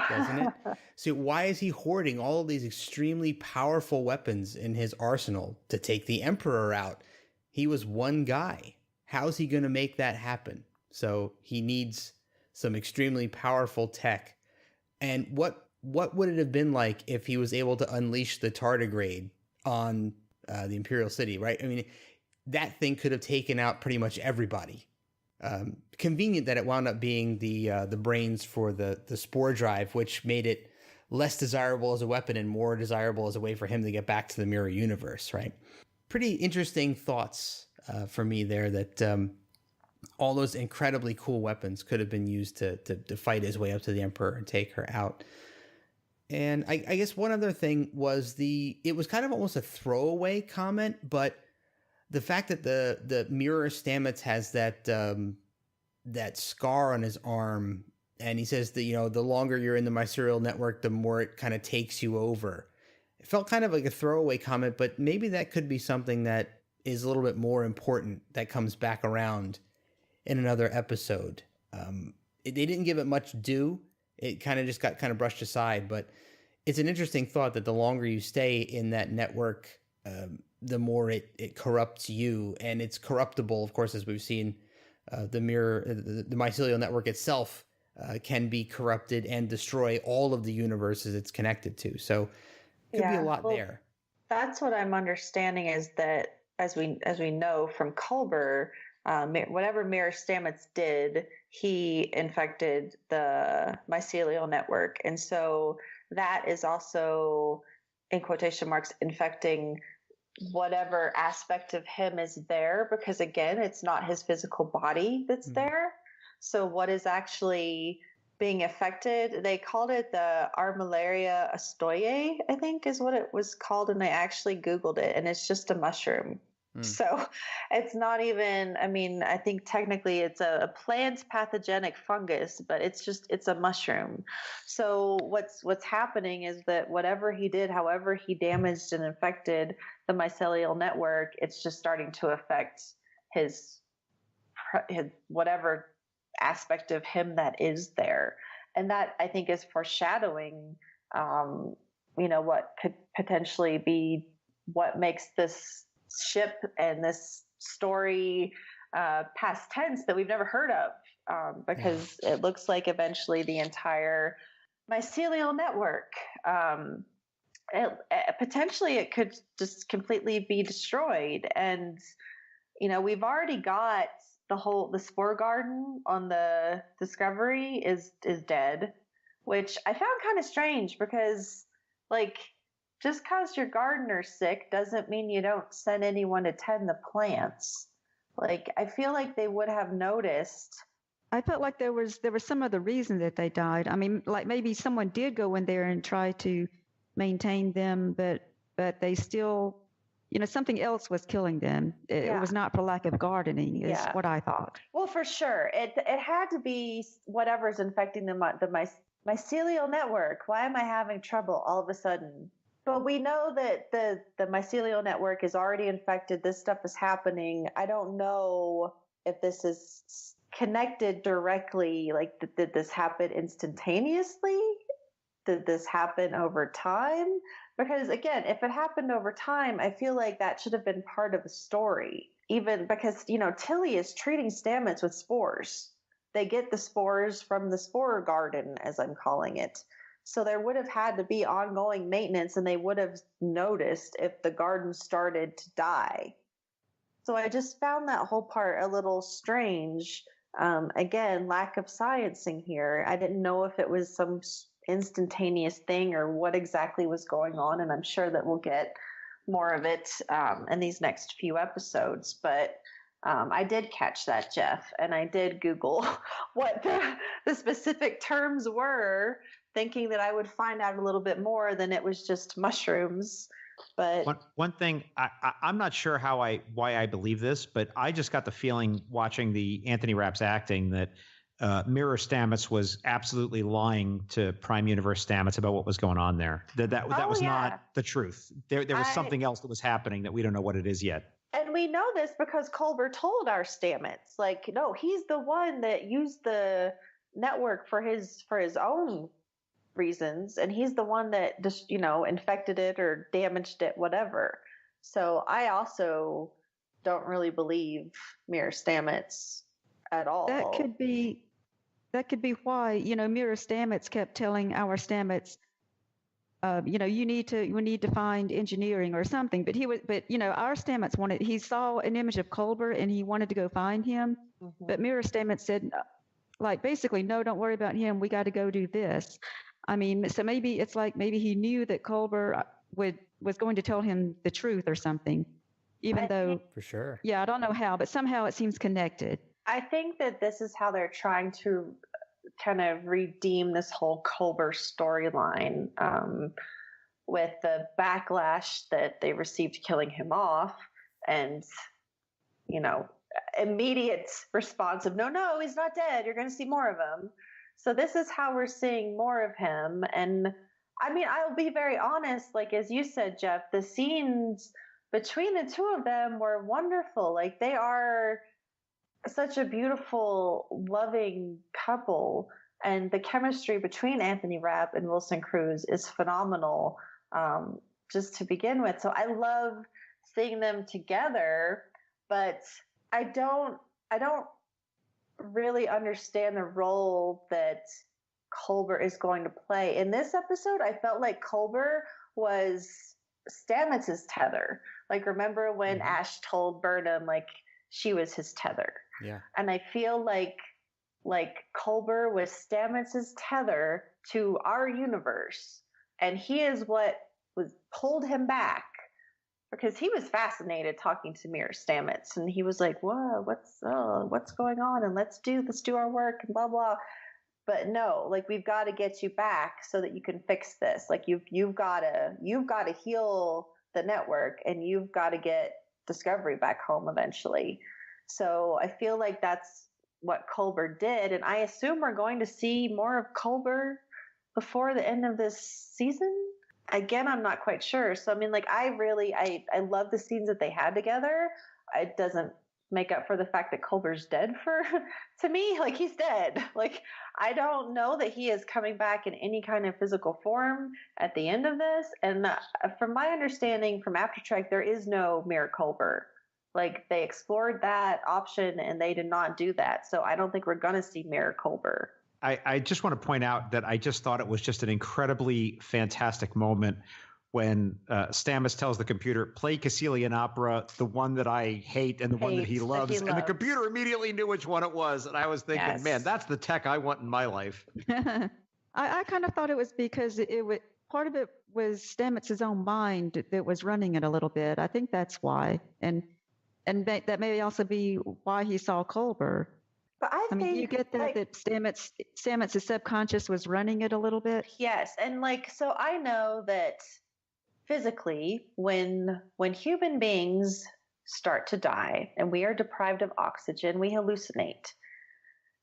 doesn't it? So why is he hoarding all of these extremely powerful weapons in his arsenal to take the Emperor out? He was one guy. How's he going to make that happen? So he needs some extremely powerful tech. And what would it have been like if he was able to unleash the tardigrade on the Imperial City, right? I mean, that thing could have taken out pretty much everybody. Convenient that it wound up being the brains for the spore drive, which made it less desirable as a weapon and more desirable as a way for him to get back to the mirror universe, right? Pretty interesting thoughts for me there that all those incredibly cool weapons could have been used to fight his way up to the Emperor and take her out. And I guess one other thing was it was kind of almost a throwaway comment, but the fact that the mirror Stamets has that scar on his arm, and he says that, you know, the longer you're in the mycelial network, the more it kind of takes you over. It felt kind of like a throwaway comment, but maybe that could be something that is a little bit more important that comes back around in another episode. They didn't give it much due. It kind of just got kind of brushed aside, but it's an interesting thought that the longer you stay in that network, the more it corrupts you, and it's corruptible, of course, as we've seen. The mycelial network itself can be corrupted and destroy all of the universes it's connected to. So it could be a lot there. That's what I'm understanding, is that as we know from Culber, whatever Mirror Stamets did, he infected the mycelial network, and so that is also, in quotation marks, infecting whatever aspect of him is there, because again, it's not his physical body that's there. So what is actually being affected? They called it the Armillaria astoye, I think is what it was called, and I actually Googled it, and it's just a mushroom. So it's not even, I mean, I think technically it's a plant pathogenic fungus, but it's a mushroom. So what's happening is that whatever he did, however he damaged and infected the mycelial network, it's just starting to affect his whatever aspect of him that is there. And that, I think, is foreshadowing, what could potentially be what makes this ship and this story past tense that we've never heard of, because it looks like eventually the entire mycelial network, potentially it could just completely be destroyed. And we've already got the spore garden on the Discovery is dead, which I found kind of strange, because just because your gardener's sick doesn't mean you don't send anyone to tend the plants. I feel like they would have noticed. I felt like there was some other reason that they died. I mean, like maybe someone did go in there and try to maintain them, but they still, something else was killing them. It was not for lack of gardening, is what I thought. Well, for sure. It had to be whatever's infecting the mycelial network. Why am I having trouble all of a sudden? But we know that the mycelial network is already infected. This stuff is happening. I don't know if this is connected directly. Did this happen instantaneously? Did this happen over time? Because again, if it happened over time, I feel like that should have been part of the story. Even because, Tilly is treating Stamets with spores. They get the spores from the spore garden, as I'm calling it. So there would have had to be ongoing maintenance, and they would have noticed if the garden started to die. So I just found that whole part a little strange. Again, lack of sciencing here. I didn't know if it was some instantaneous thing or what exactly was going on, and I'm sure that we'll get more of it in these next few episodes. But I did catch that, Jeff, and I did Google what the specific terms were, thinking that I would find out a little bit more than it was just mushrooms. But one thing, I'm not sure why I believe this, but I just got the feeling watching the Anthony Rapp's acting that Mirror Stamets was absolutely lying to Prime Universe Stamets about what was going on there. That was not the truth. There was something else that was happening that we don't know what it is yet. And we know this because Culber told our Stamets, like, no, he's the one that used the network for his own reasons, and he's the one that just, infected it or damaged it, whatever. So I also don't really believe Mirror Stamets at all. That could be why, Mirror Stamets kept telling our Stamets, we need to find engineering or something. But our Stamets he saw an image of Culber and he wanted to go find him. Mm-hmm. But Mirror Stamets said, like, basically, no, don't worry about him. We got to go do this. I mean, so maybe it's like maybe he knew that Culber was going to tell him the truth or something, even though for sure. Yeah, I don't know how, but somehow it seems connected. I think that this is how they're trying to kind of redeem this whole Culber storyline, with the backlash that they received killing him off, and immediate response of no, he's not dead. You're going to see more of him. So this is how we're seeing more of him. And I mean, I'll be very honest, like, as you said, Jeff, the scenes between the two of them were wonderful. Like, they are such a beautiful, loving couple. And the chemistry between Anthony Rapp and Wilson Cruz is phenomenal, just to begin with. So I love seeing them together, but I don't really understand the role that Culber is going to play. In this episode, I felt like Culber was Stamets' tether. Like, remember when Ash told Burnham, like, she was his tether? Yeah. And I feel like Culber was Stamets' tether to our universe. And he is what pulled him back, because he was fascinated talking to Mirror Stamets, and he was like, "Whoa, what's going on? And let's do our work and blah blah." But no, like, we've got to get you back so that you can fix this. Like, you've got to heal the network, and you've got to get Discovery back home eventually. So I feel like that's what Culber did, and I assume we're going to see more of Culber before the end of this season. Again, I'm not quite sure. So, I mean, like, I love the scenes that they had together. It doesn't make up for the fact that Culber's dead to me. Like, he's dead. Like, I don't know that he is coming back in any kind of physical form at the end of this. And from my understanding from After Trek, there is no Mirror Culber. Like, they explored that option and they did not do that. So I don't think we're going to see Mirror Culber. I just want to point out that I just thought it was just an incredibly fantastic moment when Stamets tells the computer, play Caecilian opera, the one that I hate and the one that he loves. And the computer immediately knew which one it was. And I was thinking, man, that's the tech I want in my life. I kind of thought it was because part of it was Stamets' own mind that was running it a little bit. I think that's why. And that may also be why he saw Culber. But I think, you get that, like, that Stamets' subconscious was running it a little bit? Yes. And, like, so I know that physically, when human beings start to die and we are deprived of oxygen, we hallucinate.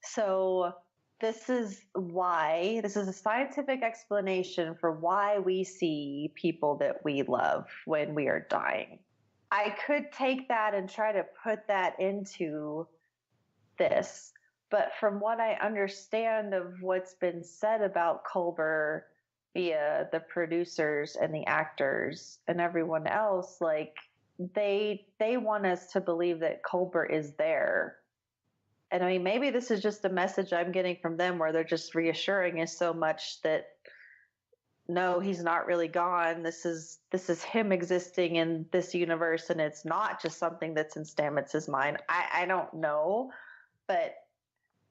So this is a scientific explanation for why we see people that we love when we are dying. I could take that and try to put that into this, but from what I understand of what's been said about Culber via the producers and the actors and everyone else, like, they want us to believe that Culber is there. And I mean, maybe this is just a message I'm getting from them where they're just reassuring us so much that no, he's not really gone. This is him existing in this universe, and it's not just something that's in Stamets' mind. I don't know. But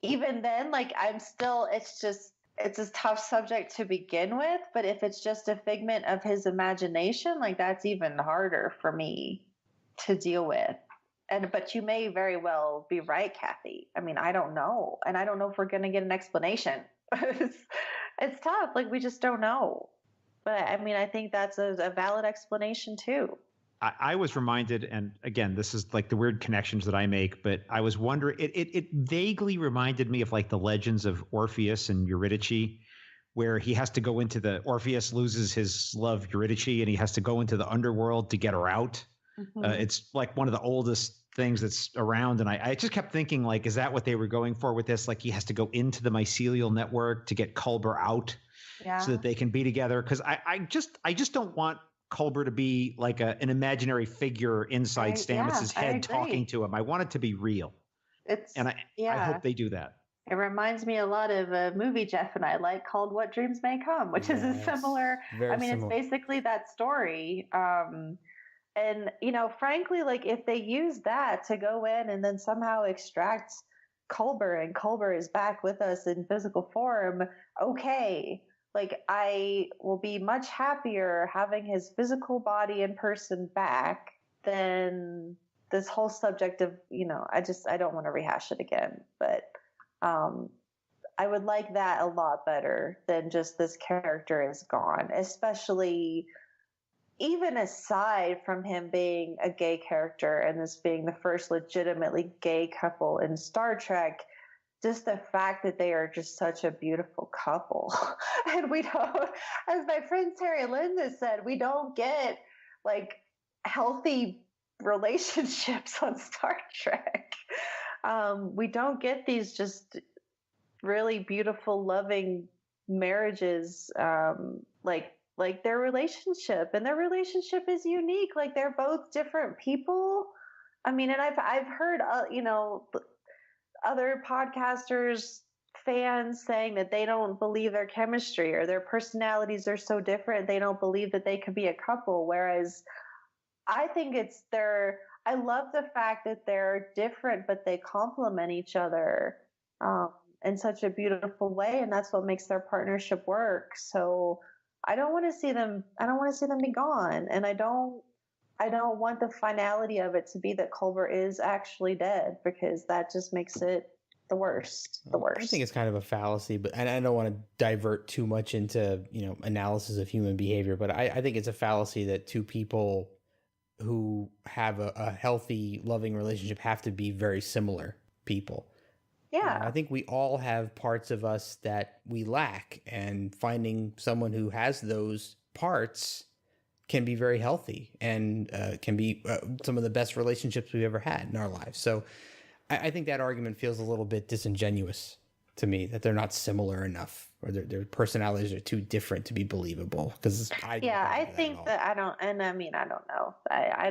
even then, like, it's a tough subject to begin with. But if it's just a figment of his imagination, like, that's even harder for me to deal with. But you may very well be right, Kathy. I mean, I don't know. And I don't know if we're going to get an explanation. It's tough. Like, we just don't know. But I mean, I think that's a valid explanation too. I was reminded, and again, this is like the weird connections that I make, but I was wondering, it vaguely reminded me of like the legends of Orpheus and Eurydice, where he has to go into Orpheus loses his love Eurydice and he has to go into the underworld to get her out. It's like one of the oldest things that's around. And I just kept thinking, like, is that what they were going for with this? Like, he has to go into the mycelial network to get Culber out so that they can be together. Because I just don't want Culber to be like an imaginary figure inside Stamets' head talking to him. I want it to be real. I hope they do that. It reminds me a lot of a movie Jeff and I like called What Dreams May Come, which is a similar, it's basically that story. And, frankly, like if they use that to go in and then somehow extract Culber and Culber is back with us in physical form, okay. Like I will be much happier having his physical body and person back than this whole subject of, I don't want to rehash it again, but I would like that a lot better than just this character is gone, especially even aside from him being a gay character and this being the first legitimately gay couple in Star Trek, just the fact that they are just such a beautiful couple. And we don't, as my friend Terry Linda said, we don't get like healthy relationships on Star Trek. We don't get these just really beautiful, loving marriages, like their relationship, and their relationship is unique. Like they're both different people. I mean, and I've heard, other podcasters, fans saying that they don't believe their chemistry or their personalities are so different. They don't believe that they could be a couple. Whereas I think I love the fact that they're different, but they complement each other in such a beautiful way, and that's what makes their partnership work. So I don't want to see them be gone, and I don't want the finality of it to be that Culber is actually dead, because that just makes it the worst. I think it's kind of a fallacy, and I don't want to divert too much into analysis of human behavior, but I think it's a fallacy that two people who have a healthy, loving relationship have to be very similar people. Yeah. I think we all have parts of us that we lack, and finding someone who has those parts can be very healthy and can be some of the best relationships we've ever had in our lives. So I think that argument feels a little bit disingenuous to me, that they're not similar enough, or their personalities are too different to be believable. Because I don't know. I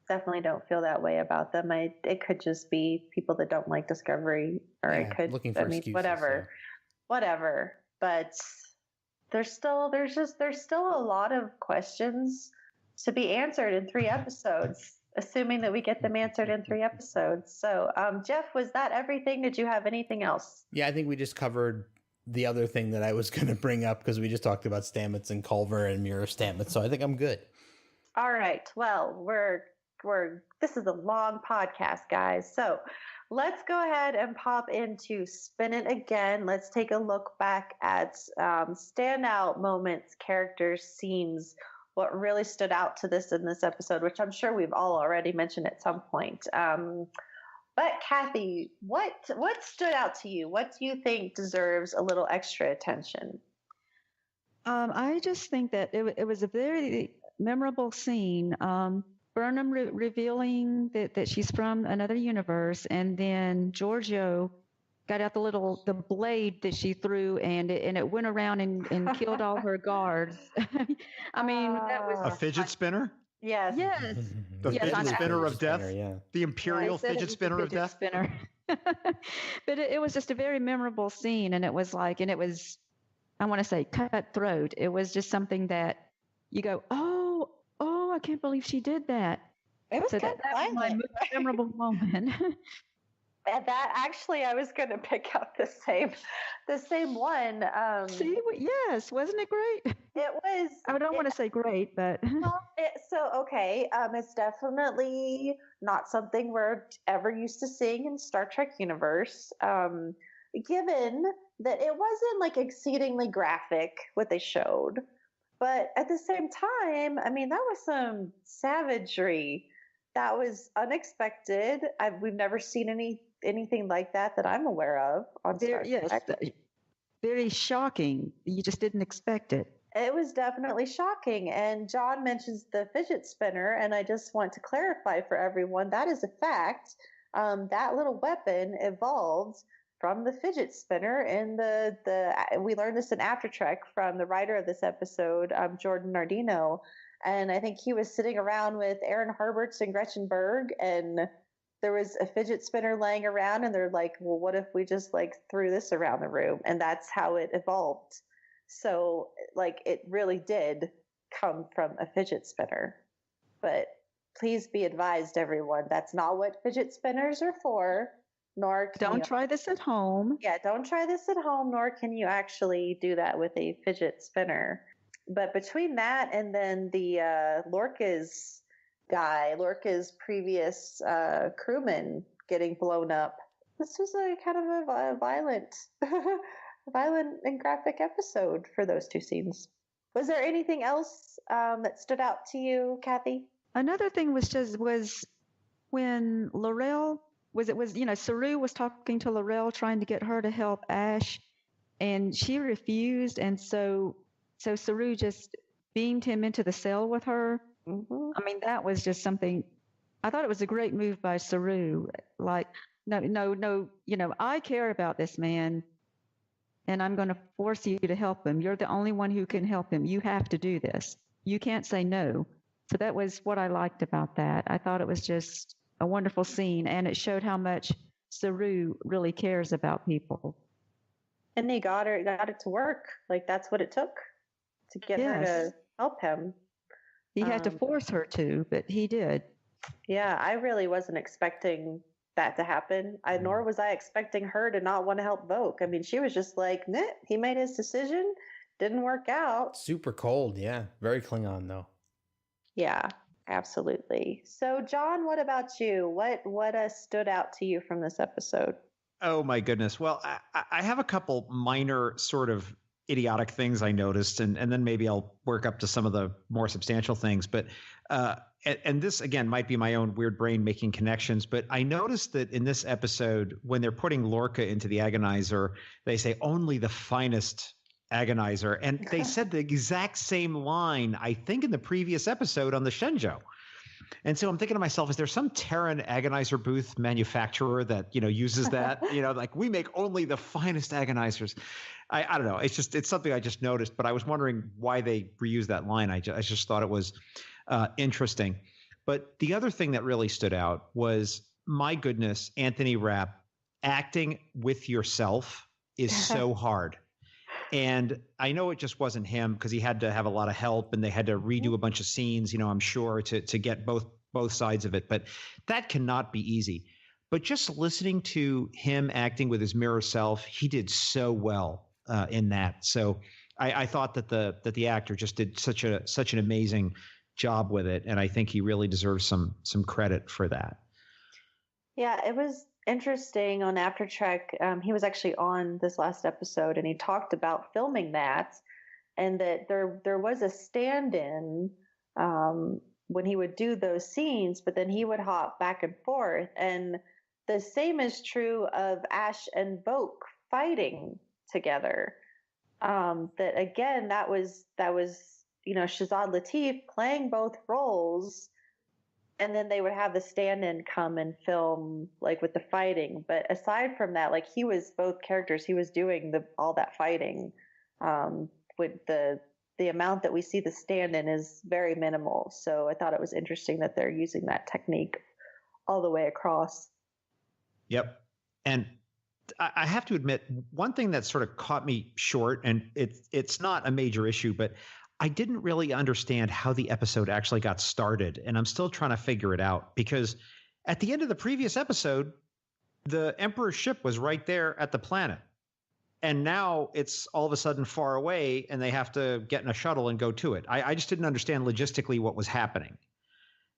definitely don't feel that way about them. It could just be people that don't like Discovery, or it could, looking for excuses, whatever. But there's still a lot of questions to be answered in 3 episodes, assuming that we get them answered in 3 episodes. So, Jeff, was that everything? Did you have anything else? Yeah, I think we just covered the other thing that I was going to bring up, because we just talked about Stamets and Culber and Mirror Stamets. So I think I'm good. All right. Well, this is a long podcast, guys. So let's go ahead and pop into Spin It Again. Let's take a look back at standout moments, characters, scenes, what really stood out to this in this episode, which I'm sure we've all already mentioned at some point. But Kathy, what stood out to you? What do you think deserves a little extra attention? I just think that it was a very memorable scene. Burnham revealing that she's from another universe, and then Giorgio got out the blade that she threw, and it went around and killed all her guards. I mean, that was a fidget spinner. Yes. The fidget spinner of death. The Imperial fidget spinner of death. But it was just a very memorable scene, and it was I want to say cutthroat. It was just something that you go, oh, I can't believe she did that. It was that was my most memorable moment. And that actually, I was going to pick out the same one. Yes, wasn't it great? It was. I don't want to say great, but it's definitely not something we're ever used to seeing in Star Trek universe. Given that it wasn't exceedingly graphic what they showed, but at the same time, I mean, that was some savagery. That was unexpected. We've never seen anything like that I'm aware of on Star Trek. Yes, very shocking. You just didn't expect it. It was definitely shocking. And John mentions the fidget spinner, and I just want to clarify for everyone that is a fact. That little weapon evolved from the fidget spinner, and we learned this in After Trek from the writer of this episode, Jordan Nardino. And I think he was sitting around with Aaron Harberts and Gretchen Berg, and there was a fidget spinner laying around, and they're like, well, what if we just like threw this around the room? And that's how it evolved. So like it really did come from a fidget spinner. But please be advised, everyone, that's not what fidget spinners are for. Nor don't try this at home. Yeah, don't try this at home, nor can you actually do that with a fidget spinner. But between that and then the Lorca's previous crewman getting blown up, this was a kind of a violent and graphic episode for those two scenes. Was there anything else that stood out to you, Kathy? Another thing was when Laurel Saru was talking to Laurel, trying to get her to help Ash, and she refused, and so Saru just beamed him into the cell with her. Mm-hmm. I mean, that was just something. I thought it was a great move by Saru. Like, no, I care about this man, and I'm going to force you to help him. You're the only one who can help him. You have to do this. You can't say no. So that was what I liked about that. I thought it was just a wonderful scene, and it showed how much Saru really cares about people. And he got it to work. Like, that's what it took to get her to help him. He had to force her to, but he did. Yeah, I really wasn't expecting that to happen. Nor was I expecting her to not want to help Vogue. I mean, she was just like, nah, he made his decision, didn't work out. Super cold, yeah. Very Klingon, though. Yeah. Absolutely. So, John, what about you? What stood out to you from this episode? Oh, my goodness. Well, I have a couple minor sort of idiotic things I noticed, and then maybe I'll work up to some of the more substantial things. But and this, again, might be my own weird brain making connections, but I noticed that in this episode, when they're putting Lorca into the agonizer, they say only the finest agonizer. And they said the exact same line, I think, in the previous episode on the Shenzhou. And so I'm thinking to myself, is there some Terran agonizer booth manufacturer that, uses that, like we make only the finest agonizers. I don't know. It's something I just noticed, but I was wondering why they reused that line. I just thought it was interesting. But the other thing that really stood out was, my goodness, Anthony Rapp, acting with yourself is so hard. And I know it just wasn't him, because he had to have a lot of help, and they had to redo a bunch of scenes, I'm sure, to get both sides of it. But that cannot be easy. But just listening to him acting with his mirror self, he did so well in that. So I thought that the actor just did such an amazing job with it, and I think he really deserves some credit for that. Yeah, it was interesting on After Trek. He was actually on this last episode, and he talked about filming that, and that there was a stand-in when he would do those scenes, but then he would hop back and forth. And the same is true of Ash and Vogue fighting together. That again, that was Shazad Latif playing both roles. And then they would have the stand-in come and film, like, with the fighting. But aside from that, like, he was both characters. He was doing all that fighting. With the amount that we see the stand-in is very minimal. So I thought it was interesting that they're using that technique all the way across. Yep. And I have to admit, one thing that sort of caught me short, and it's not a major issue, but I didn't really understand how the episode actually got started, and I'm still trying to figure it out, because at the end of the previous episode, the Emperor's ship was right there at the planet, and now it's all of a sudden far away, and they have to get in a shuttle and go to it. I just didn't understand logistically what was happening.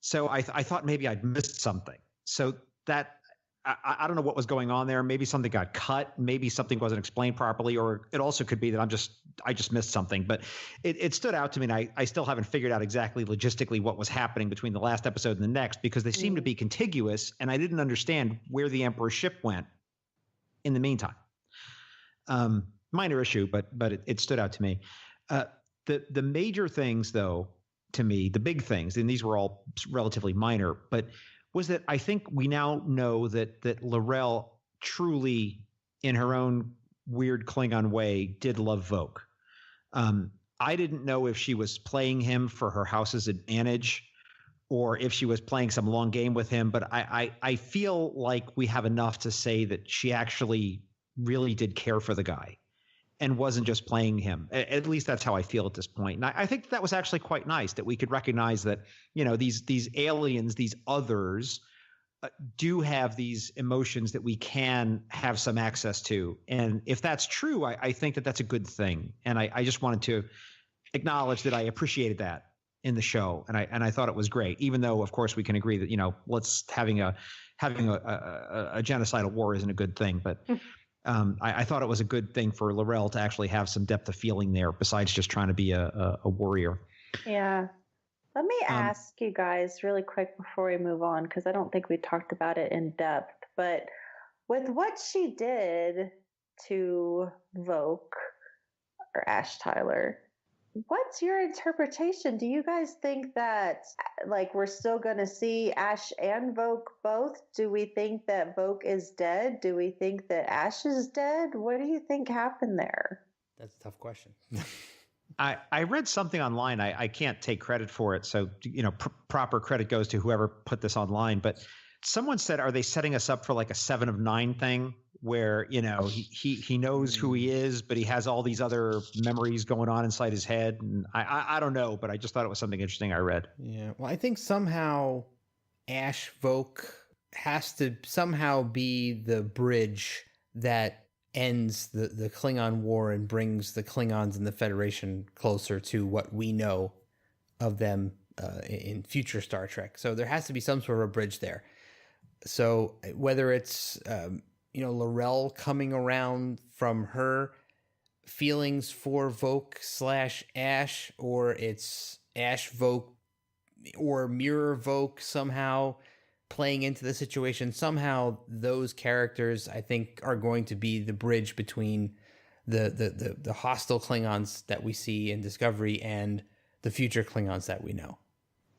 So I thought maybe I'd missed something. So that I don't know what was going on there. Maybe something got cut. Maybe something wasn't explained properly, or it also could be that I just missed something. But it stood out to me, and I still haven't figured out exactly logistically what was happening between the last episode and the next, because they seem to be contiguous, and I didn't understand where the Emperor's ship went in the meantime. Minor issue, but it stood out to me. The major things, though, to me, the big things, and these were all relatively minor, but was that I think we now know that Laurel truly, in her own weird Klingon way, did love Voke. I didn't know if she was playing him for her house's advantage or if she was playing some long game with him, but I feel like we have enough to say that she actually really did care for the guy and wasn't just playing him. At least that's how I feel at this point. And I think that was actually quite nice that we could recognize that, these aliens, these others do have these emotions that we can have some access to. And if that's true, I think that that's a good thing. And I just wanted to acknowledge that I appreciated that in the show. And I thought it was great, even though, of course, we can agree that, having a genocidal war isn't a good thing. But I thought it was a good thing for Laurel to actually have some depth of feeling there besides just trying to be a warrior. Yeah. Let me ask you guys really quick before we move on, because I don't think we talked about it in depth, but with what she did to Voke or Ash Tyler, what's your interpretation? Do you guys think that we're still going to see Ash and Voke both? Do we think that Voke is dead? Do we think that Ash is dead? What do you think happened there? That's a tough question. I read something online. I can't take credit for it. So, proper credit goes to whoever put this online. But someone said, are they setting us up for like a 7 of 9 thing where, he knows who he is, but he has all these other memories going on inside his head? And I don't know, but I just thought it was something interesting I read. Yeah. Well, I think somehow Ash Voke has to somehow be the bridge that ends the Klingon War and brings the Klingons and the Federation closer to what we know of them in future Star Trek. So there has to be some sort of a bridge there. So whether it's Laurel coming around from her feelings for Voke / Ash, or it's Ash Voke or Mirror Voke somehow playing into the situation, somehow those characters I think are going to be the bridge between the hostile Klingons that we see in Discovery and the future Klingons that we know.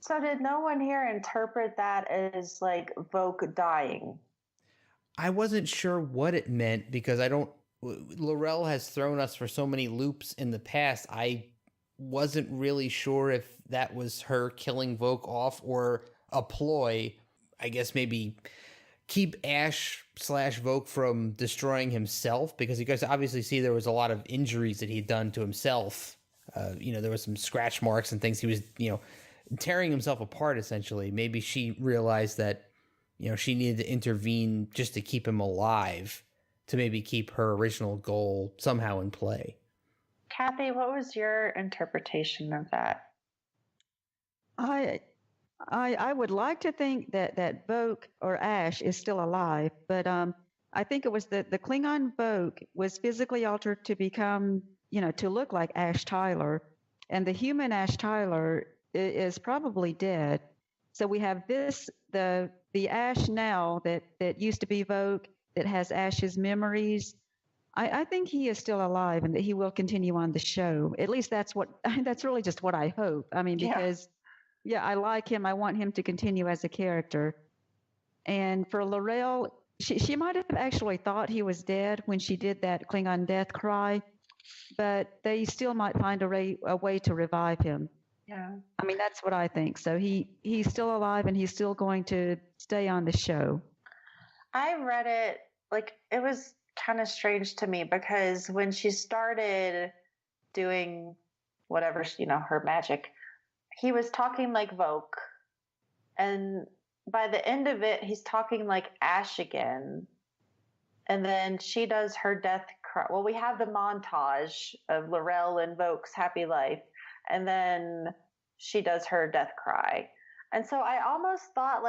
So did no one here interpret that as Voke dying? I wasn't sure what it meant because Laurel has thrown us for so many loops in the past. I wasn't really sure if that was her killing Voke off or a ploy. I guess maybe keep Ash / Voke from destroying himself, because you guys obviously see there was a lot of injuries that he'd done to himself. There was some scratch marks and things. He was, tearing himself apart essentially. Maybe she realized that, she needed to intervene just to keep him alive, to maybe keep her original goal somehow in play. Kathy, what was your interpretation of that? I would like to think that Voke or Ash is still alive, but I think it was the Klingon Voke was physically altered to become, to look like Ash Tyler, and the human Ash Tyler is probably dead. So we have the Ash now that used to be Voke, that has Ash's memories. I think he is still alive and that he will continue on the show. At least that's really just what I hope. I mean, because yeah, I like him. I want him to continue as a character. And for Laurel, she might have actually thought he was dead when she did that Klingon death cry, but they still might find a way to revive him. Yeah. I mean, that's what I think. So he's still alive and he's still going to stay on the show. I read it, it was kind of strange to me because when she started doing whatever, her magic, he was talking like Voke, and by the end of it, he's talking like Ash again. And then she does her death cry. Well, we have the montage of Laurel and Voke's happy life, and then she does her death cry. And so I almost thought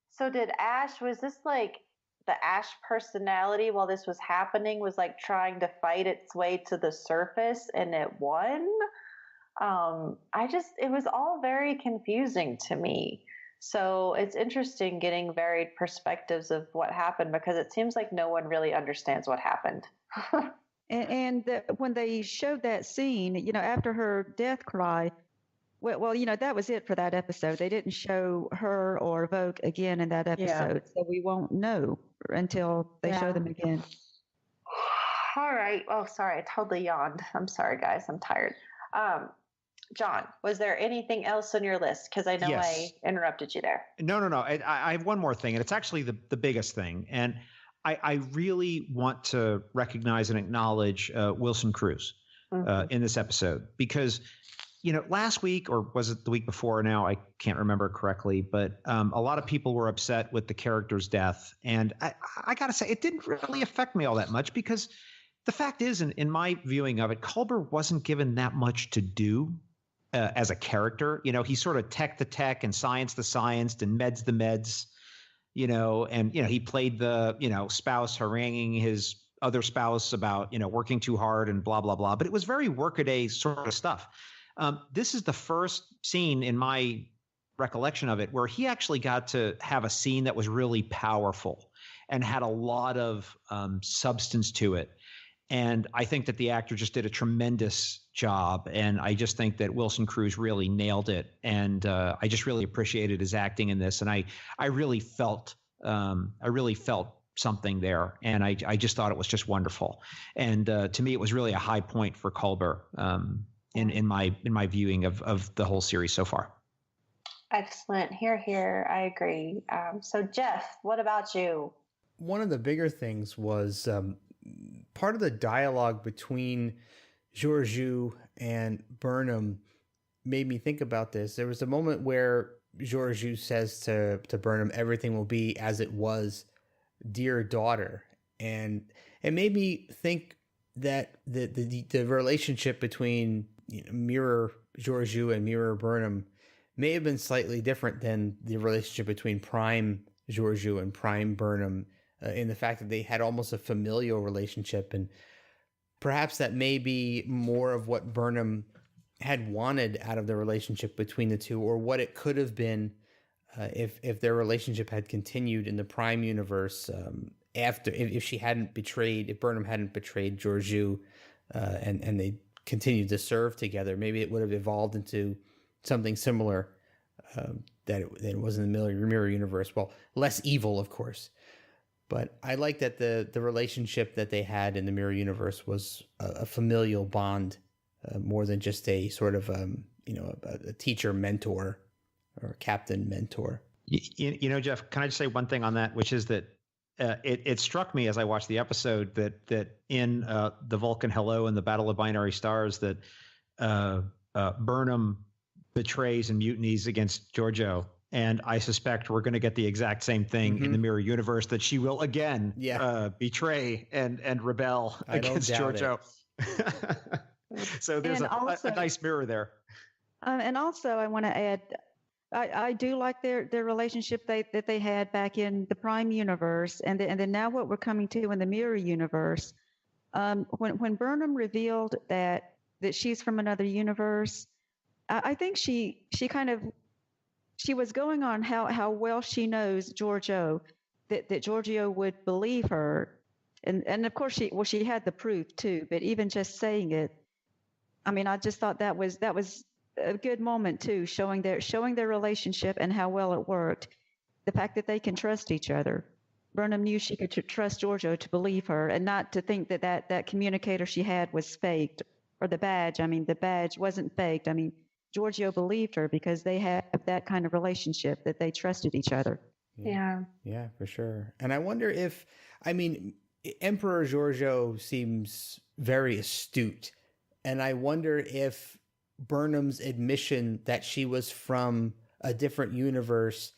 so did Ash, was this the Ash personality while this was happening was trying to fight its way to the surface and it won? It was all very confusing to me. So it's interesting getting varied perspectives of what happened because it seems like no one really understands what happened. When they showed that scene, after her death cry, well, that was it for that episode. They didn't show her or Vogue again in that episode, so we won't know until they show them again. All right. Oh, sorry. I totally yawned. I'm sorry, guys. I'm tired. John, was there anything else on your list? Because I know I interrupted you there. No. I have one more thing, and it's actually the biggest thing. And I really want to recognize and acknowledge Wilson Cruz in this episode because, last week, or was it the week before now? I can't remember correctly, but a lot of people were upset with the character's death. And I got to say, it didn't really affect me all that much because the fact is, in my viewing of it, Culber wasn't given that much to do as a character. He sort of tech the tech and science the science and meds the meds, and, he played the, spouse haranguing his other spouse about, working too hard and blah, blah, blah. But it was very workaday sort of stuff. This is the first scene in my recollection of it where he actually got to have a scene that was really powerful and had a lot of substance to it. And I think that the actor just did a tremendous job. And I just think that Wilson Cruz really nailed it. And I just really appreciated his acting in this. And I really felt something there. And I just thought it was just wonderful. And to me, it was really a high point for Culber in my viewing of the whole series so far. Excellent. Here. I agree. So Jeff, what about you? One of the bigger things was part of the dialogue between Georgiou and Burnham made me think about this. There was a moment where Georgiou says to Burnham, "Everything will be as it was, dear daughter," and it made me think that the relationship between Mirror Georgiou and Mirror Burnham may have been slightly different than the relationship between Prime Georgiou and Prime Burnham, in the fact that they had almost a familial relationship, and perhaps that may be more of what Burnham had wanted out of the relationship between the two, or what it could have been if their relationship had continued in the Prime universe after, if Burnham hadn't betrayed Georgiou, and they continued to serve together. Maybe it would have evolved into something similar that it was in the Mirror universe. Well, less evil, of course. But I like that the relationship that they had in the Mirror universe was a familial bond, more than just a sort of a teacher mentor or captain mentor. Jeff, can I just say one thing on that, which is that it struck me as I watched the episode that in the Vulcan Hello and the Battle of Binary Stars that Burnham betrays and mutinies against Georgiou. And I suspect we're going to get the exact same thing in the Mirror universe, that she will again betray and rebel against Georgiou. So there's a nice mirror there. And also, I want to add, I do like their relationship that they had back in the Prime universe, and then now what we're coming to in the Mirror universe. When Burnham revealed that she's from another universe, I think she was going on how well she knows Georgiou, that Georgiou would believe her, and of course she had the proof too. But even just saying it, I mean, I just thought that was a good moment too, showing their relationship and how well it worked. The fact that they can trust each other. Burnham knew she could trust Georgiou to believe her, and not to think that communicator she had was faked, or the badge. I mean, the badge wasn't faked. I mean, Georgiou believed her because they have that kind of relationship that they trusted each other. Yeah, for sure. And I wonder if, Emperor Georgiou seems very astute, and I wonder if Burnham's admission that she was from a different universe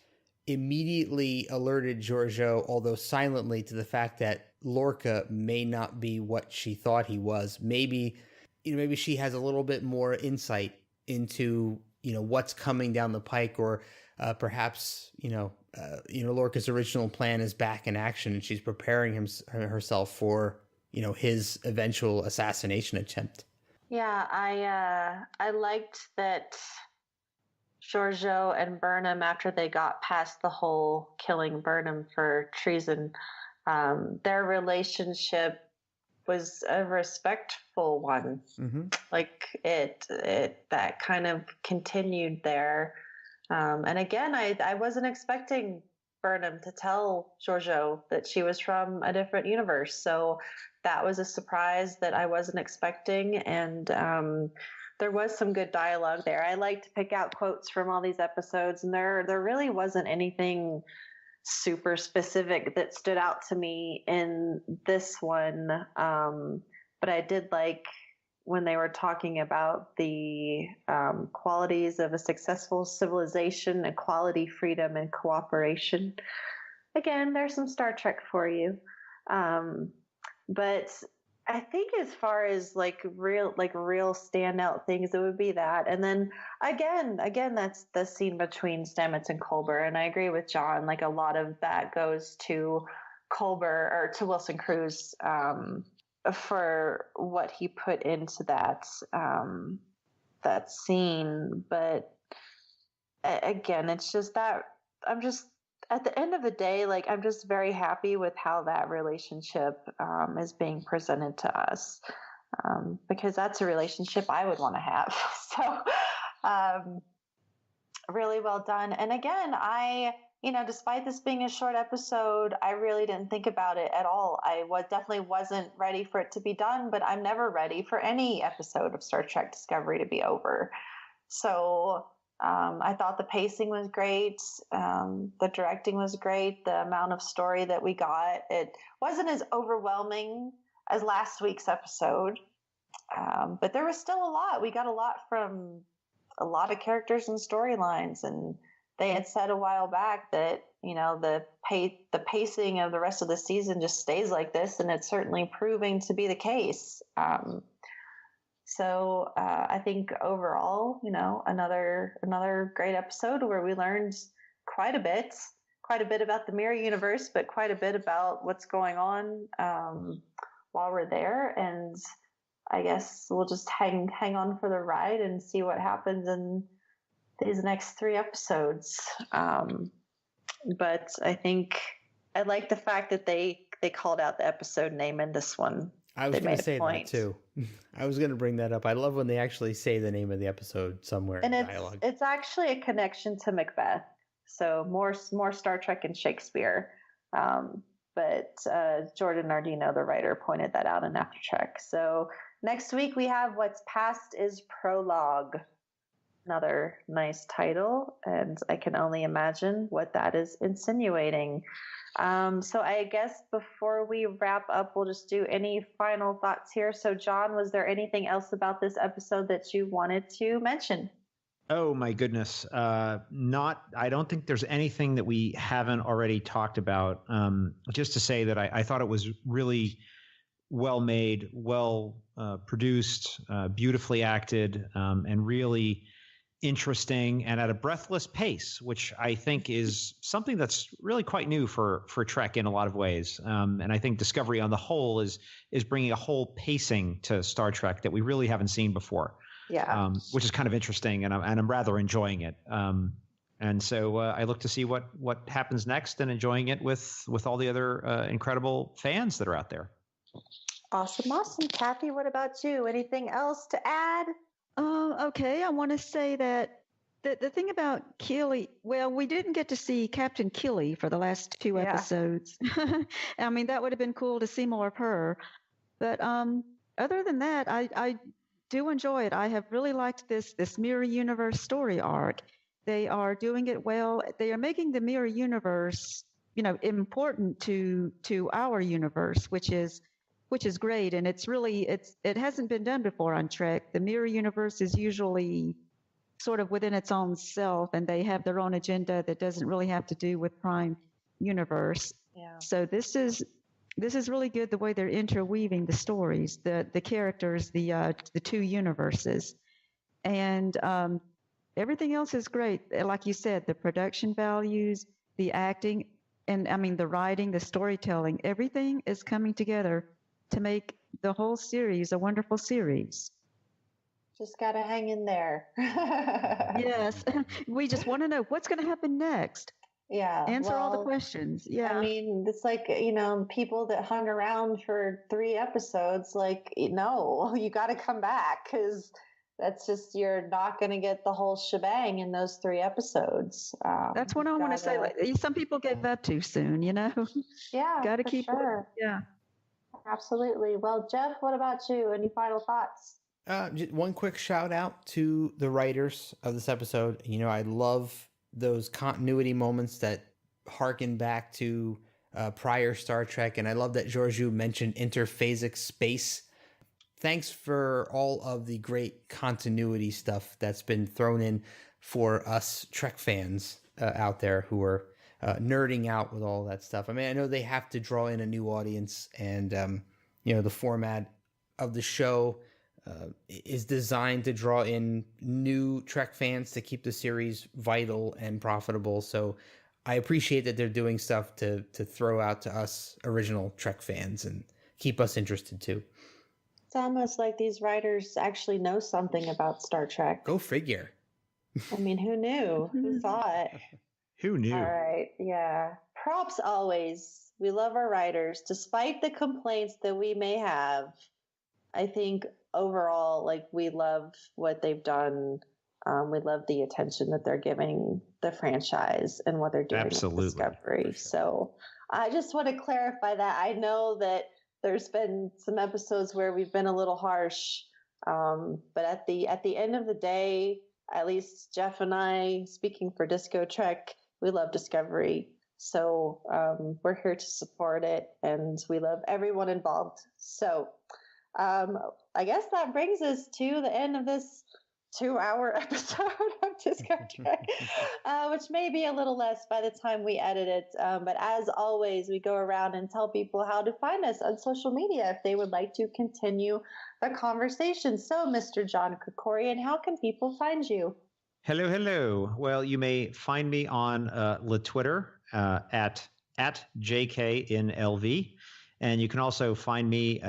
immediately alerted Georgiou, although silently, to the fact that Lorca may not be what she thought he was. Maybe she has a little bit more insight into what's coming down the pike, or perhaps Lorca's original plan is back in action, and she's preparing herself for his eventual assassination attempt. Yeah, I liked that Georgiou and Burnham, after they got past the whole killing Burnham for treason, their relationship was a respectful one. Mm-hmm. Like it that kind of continued there. And again, I wasn't expecting Burnham to tell Georgiou that she was from a different universe. So that was a surprise that I wasn't expecting. And there was some good dialogue there. I like to pick out quotes from all these episodes, and there really wasn't anything super specific that stood out to me in this one. But I did like when they were talking about the qualities of a successful civilization: equality, freedom, and cooperation. Again, there's some Star Trek for you. But I think as far as real standout things, it would be that. And then again, that's the scene between Stamets and Culber. And I agree with John. Like, a lot of that goes to Culber, or to Wilson Cruz, for what he put into that scene. But again, it's just that I'm just, at the end of the day, like, I'm just very happy with how that relationship is being presented to us, because that's a relationship I would want to have. So really well done. And again, despite this being a short episode, I really didn't think about it at all. I definitely wasn't ready for it to be done, but I'm never ready for any episode of Star Trek Discovery to be over. So I thought the pacing was great. The directing was great. The amount of story that we got, it wasn't as overwhelming as last week's episode, but there was still a lot. We got a lot from a lot of characters and storylines, and they had said a while back that, the pacing of the rest of the season just stays like this, and it's certainly proving to be the case. So I think overall, another great episode where we learned quite a bit about the Mirror Universe, but quite a bit about what's going on while we're there. And I guess we'll just hang on for the ride and see what happens in these next 3 episodes. But I think I like the fact that they called out the episode name in this one. I was going to say that too. I was going to bring that up. I love when they actually say the name of the episode somewhere in dialogue. It's actually a connection to Macbeth. So more Star Trek and Shakespeare. But Jordan Nardino, the writer, pointed that out in After Trek. So next week we have What's Past is Prologue. Another nice title, and I can only imagine what that is insinuating. So I guess before we wrap up, we'll just do any final thoughts here. So John, was there anything else about this episode that you wanted to mention? Oh my goodness. I don't think there's anything that we haven't already talked about. Just to say that I thought it was really well made, well produced, beautifully acted, and really interesting and at a breathless pace, which I think is something that's really quite new for Trek in a lot of ways. And I think Discovery on the whole is bringing a whole pacing to Star Trek that we really haven't seen before. Yeah. Which is kind of interesting, and I'm rather enjoying it. And so I look to see what happens next, and enjoying it with all the other incredible fans that are out there. Awesome. Kathy, what about you? Anything else to add? Okay, I want to say that the thing about Keeley, well, we didn't get to see Captain Keeley for the last 2 episodes. I mean, that would have been cool to see more of her. But other than that, I do enjoy it. I have really liked this Mirror Universe story arc. They are doing it well. They are making the Mirror Universe, important to our universe, which is great. And it hasn't been done before on Trek. The Mirror Universe is usually sort of within its own self, and they have their own agenda that doesn't really have to do with Prime Universe. Yeah. So this is really good, the way they're interweaving the stories, the characters, the 2 universes. And everything else is great. Like you said, the production values, the acting, and I mean the writing, the storytelling, everything is coming together to make the whole series a wonderful series. Just gotta hang in there. Yes. We just want to know what's going to happen next. Yeah. Answer all the questions. Yeah. I mean, it's like, people that hung around for 3 episodes, like, no, you got to come back because that's just, you're not going to get the whole shebang in those 3 episodes. That's what I want to say. Like, some people give up too soon, Yeah. Got to keep sure. Yeah. Absolutely. Well, Jeff, what about you? Any final thoughts? Just one quick shout out to the writers of this episode. I love those continuity moments that harken back to prior Star Trek. And I love that Georgiou mentioned interphasic space. Thanks for all of the great continuity stuff that's been thrown in for us Trek fans out there who are nerding out with all that stuff. I mean, I know they have to draw in a new audience, and the format of the show is designed to draw in new Trek fans to keep the series vital and profitable. So I appreciate that they're doing stuff to throw out to us original Trek fans and keep us interested too. It's almost like these writers actually know something about Star Trek. Go figure. I mean, who knew? Who thought? Who knew? All right. Yeah. Props always. We love our writers. Despite the complaints that we may have, I think overall, like, we love what they've done. We love the attention that they're giving the franchise and what they're doing with Discovery. Sure. So I just want to clarify that. I know that there's been some episodes where we've been a little harsh, but at the end of the day, at least Jeff and I, speaking for DiscoTrek, we love Discovery. So we're here to support it, and we love everyone involved. So I guess that brings us to the end of this 2-hour episode of DiscoTrek, which may be a little less by the time we edit it. But as always, we go around and tell people how to find us on social media if they would like to continue the conversation. So, Mr. John Krikorian, how can people find you? Hello. Well, you may find me on the Twitter at JKinLV. And you can also find me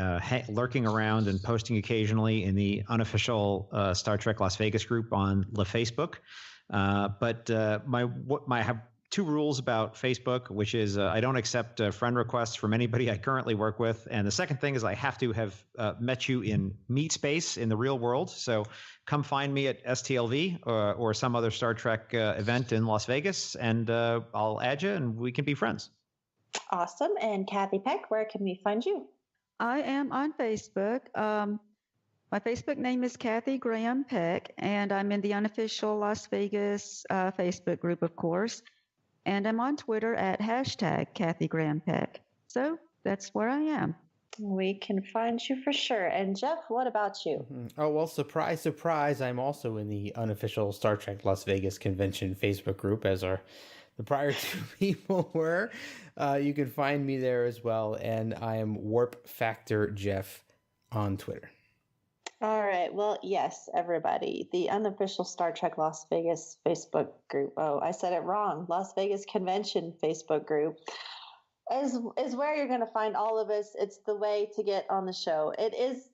lurking around and posting occasionally in the unofficial Star Trek Las Vegas group on the Facebook. But I have 2 rules about Facebook, which is I don't accept friend requests from anybody I currently work with. And the second thing is I have to have met you in meet space in the real world. So come find me at STLV or some other Star Trek event in Las Vegas, and I'll add you and we can be friends. Awesome. And Kathy Peck, where can we find you? I am on Facebook. My Facebook name is Kathy Graham Peck, and I'm in the unofficial Las Vegas Facebook group, of course. And I'm on Twitter at #Kathy Graham Peck. So that's where I am. We can find you for sure. And Jeff, what about you? Oh, well, surprise, surprise. I'm also in the unofficial Star Trek Las Vegas convention Facebook group, as are the prior 2 people were. You can find me there as well. And I am Warp Factor Jeff on Twitter. All right. Well, yes, everybody. The unofficial Star Trek Las Vegas Facebook group. Oh, I said it wrong. Las Vegas Convention Facebook group is where you're going to find all of us. It's the way to get on the show. It is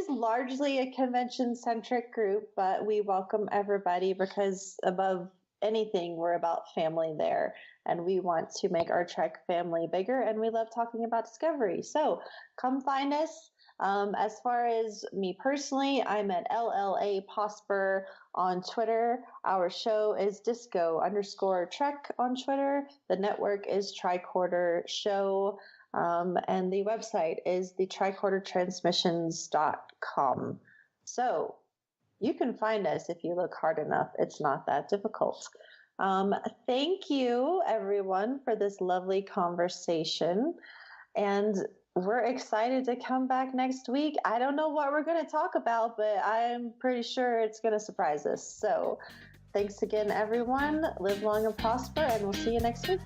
largely a convention-centric group, but we welcome everybody because above anything, we're about family there, and we want to make our Trek family bigger, and we love talking about Discovery. So come find us. As far as me personally, I'm at LLA Posper on Twitter. Our show is Disco_Trek on Twitter. The network is Tricorder Show. And the website is the tricordertransmissions.com. So you can find us if you look hard enough. It's not that difficult. Thank you, everyone, for this lovely conversation. And we're excited to come back next week. I don't know what we're going to talk about, but I'm pretty sure it's going to surprise us. So thanks again, everyone. Live long and prosper, and we'll see you next week.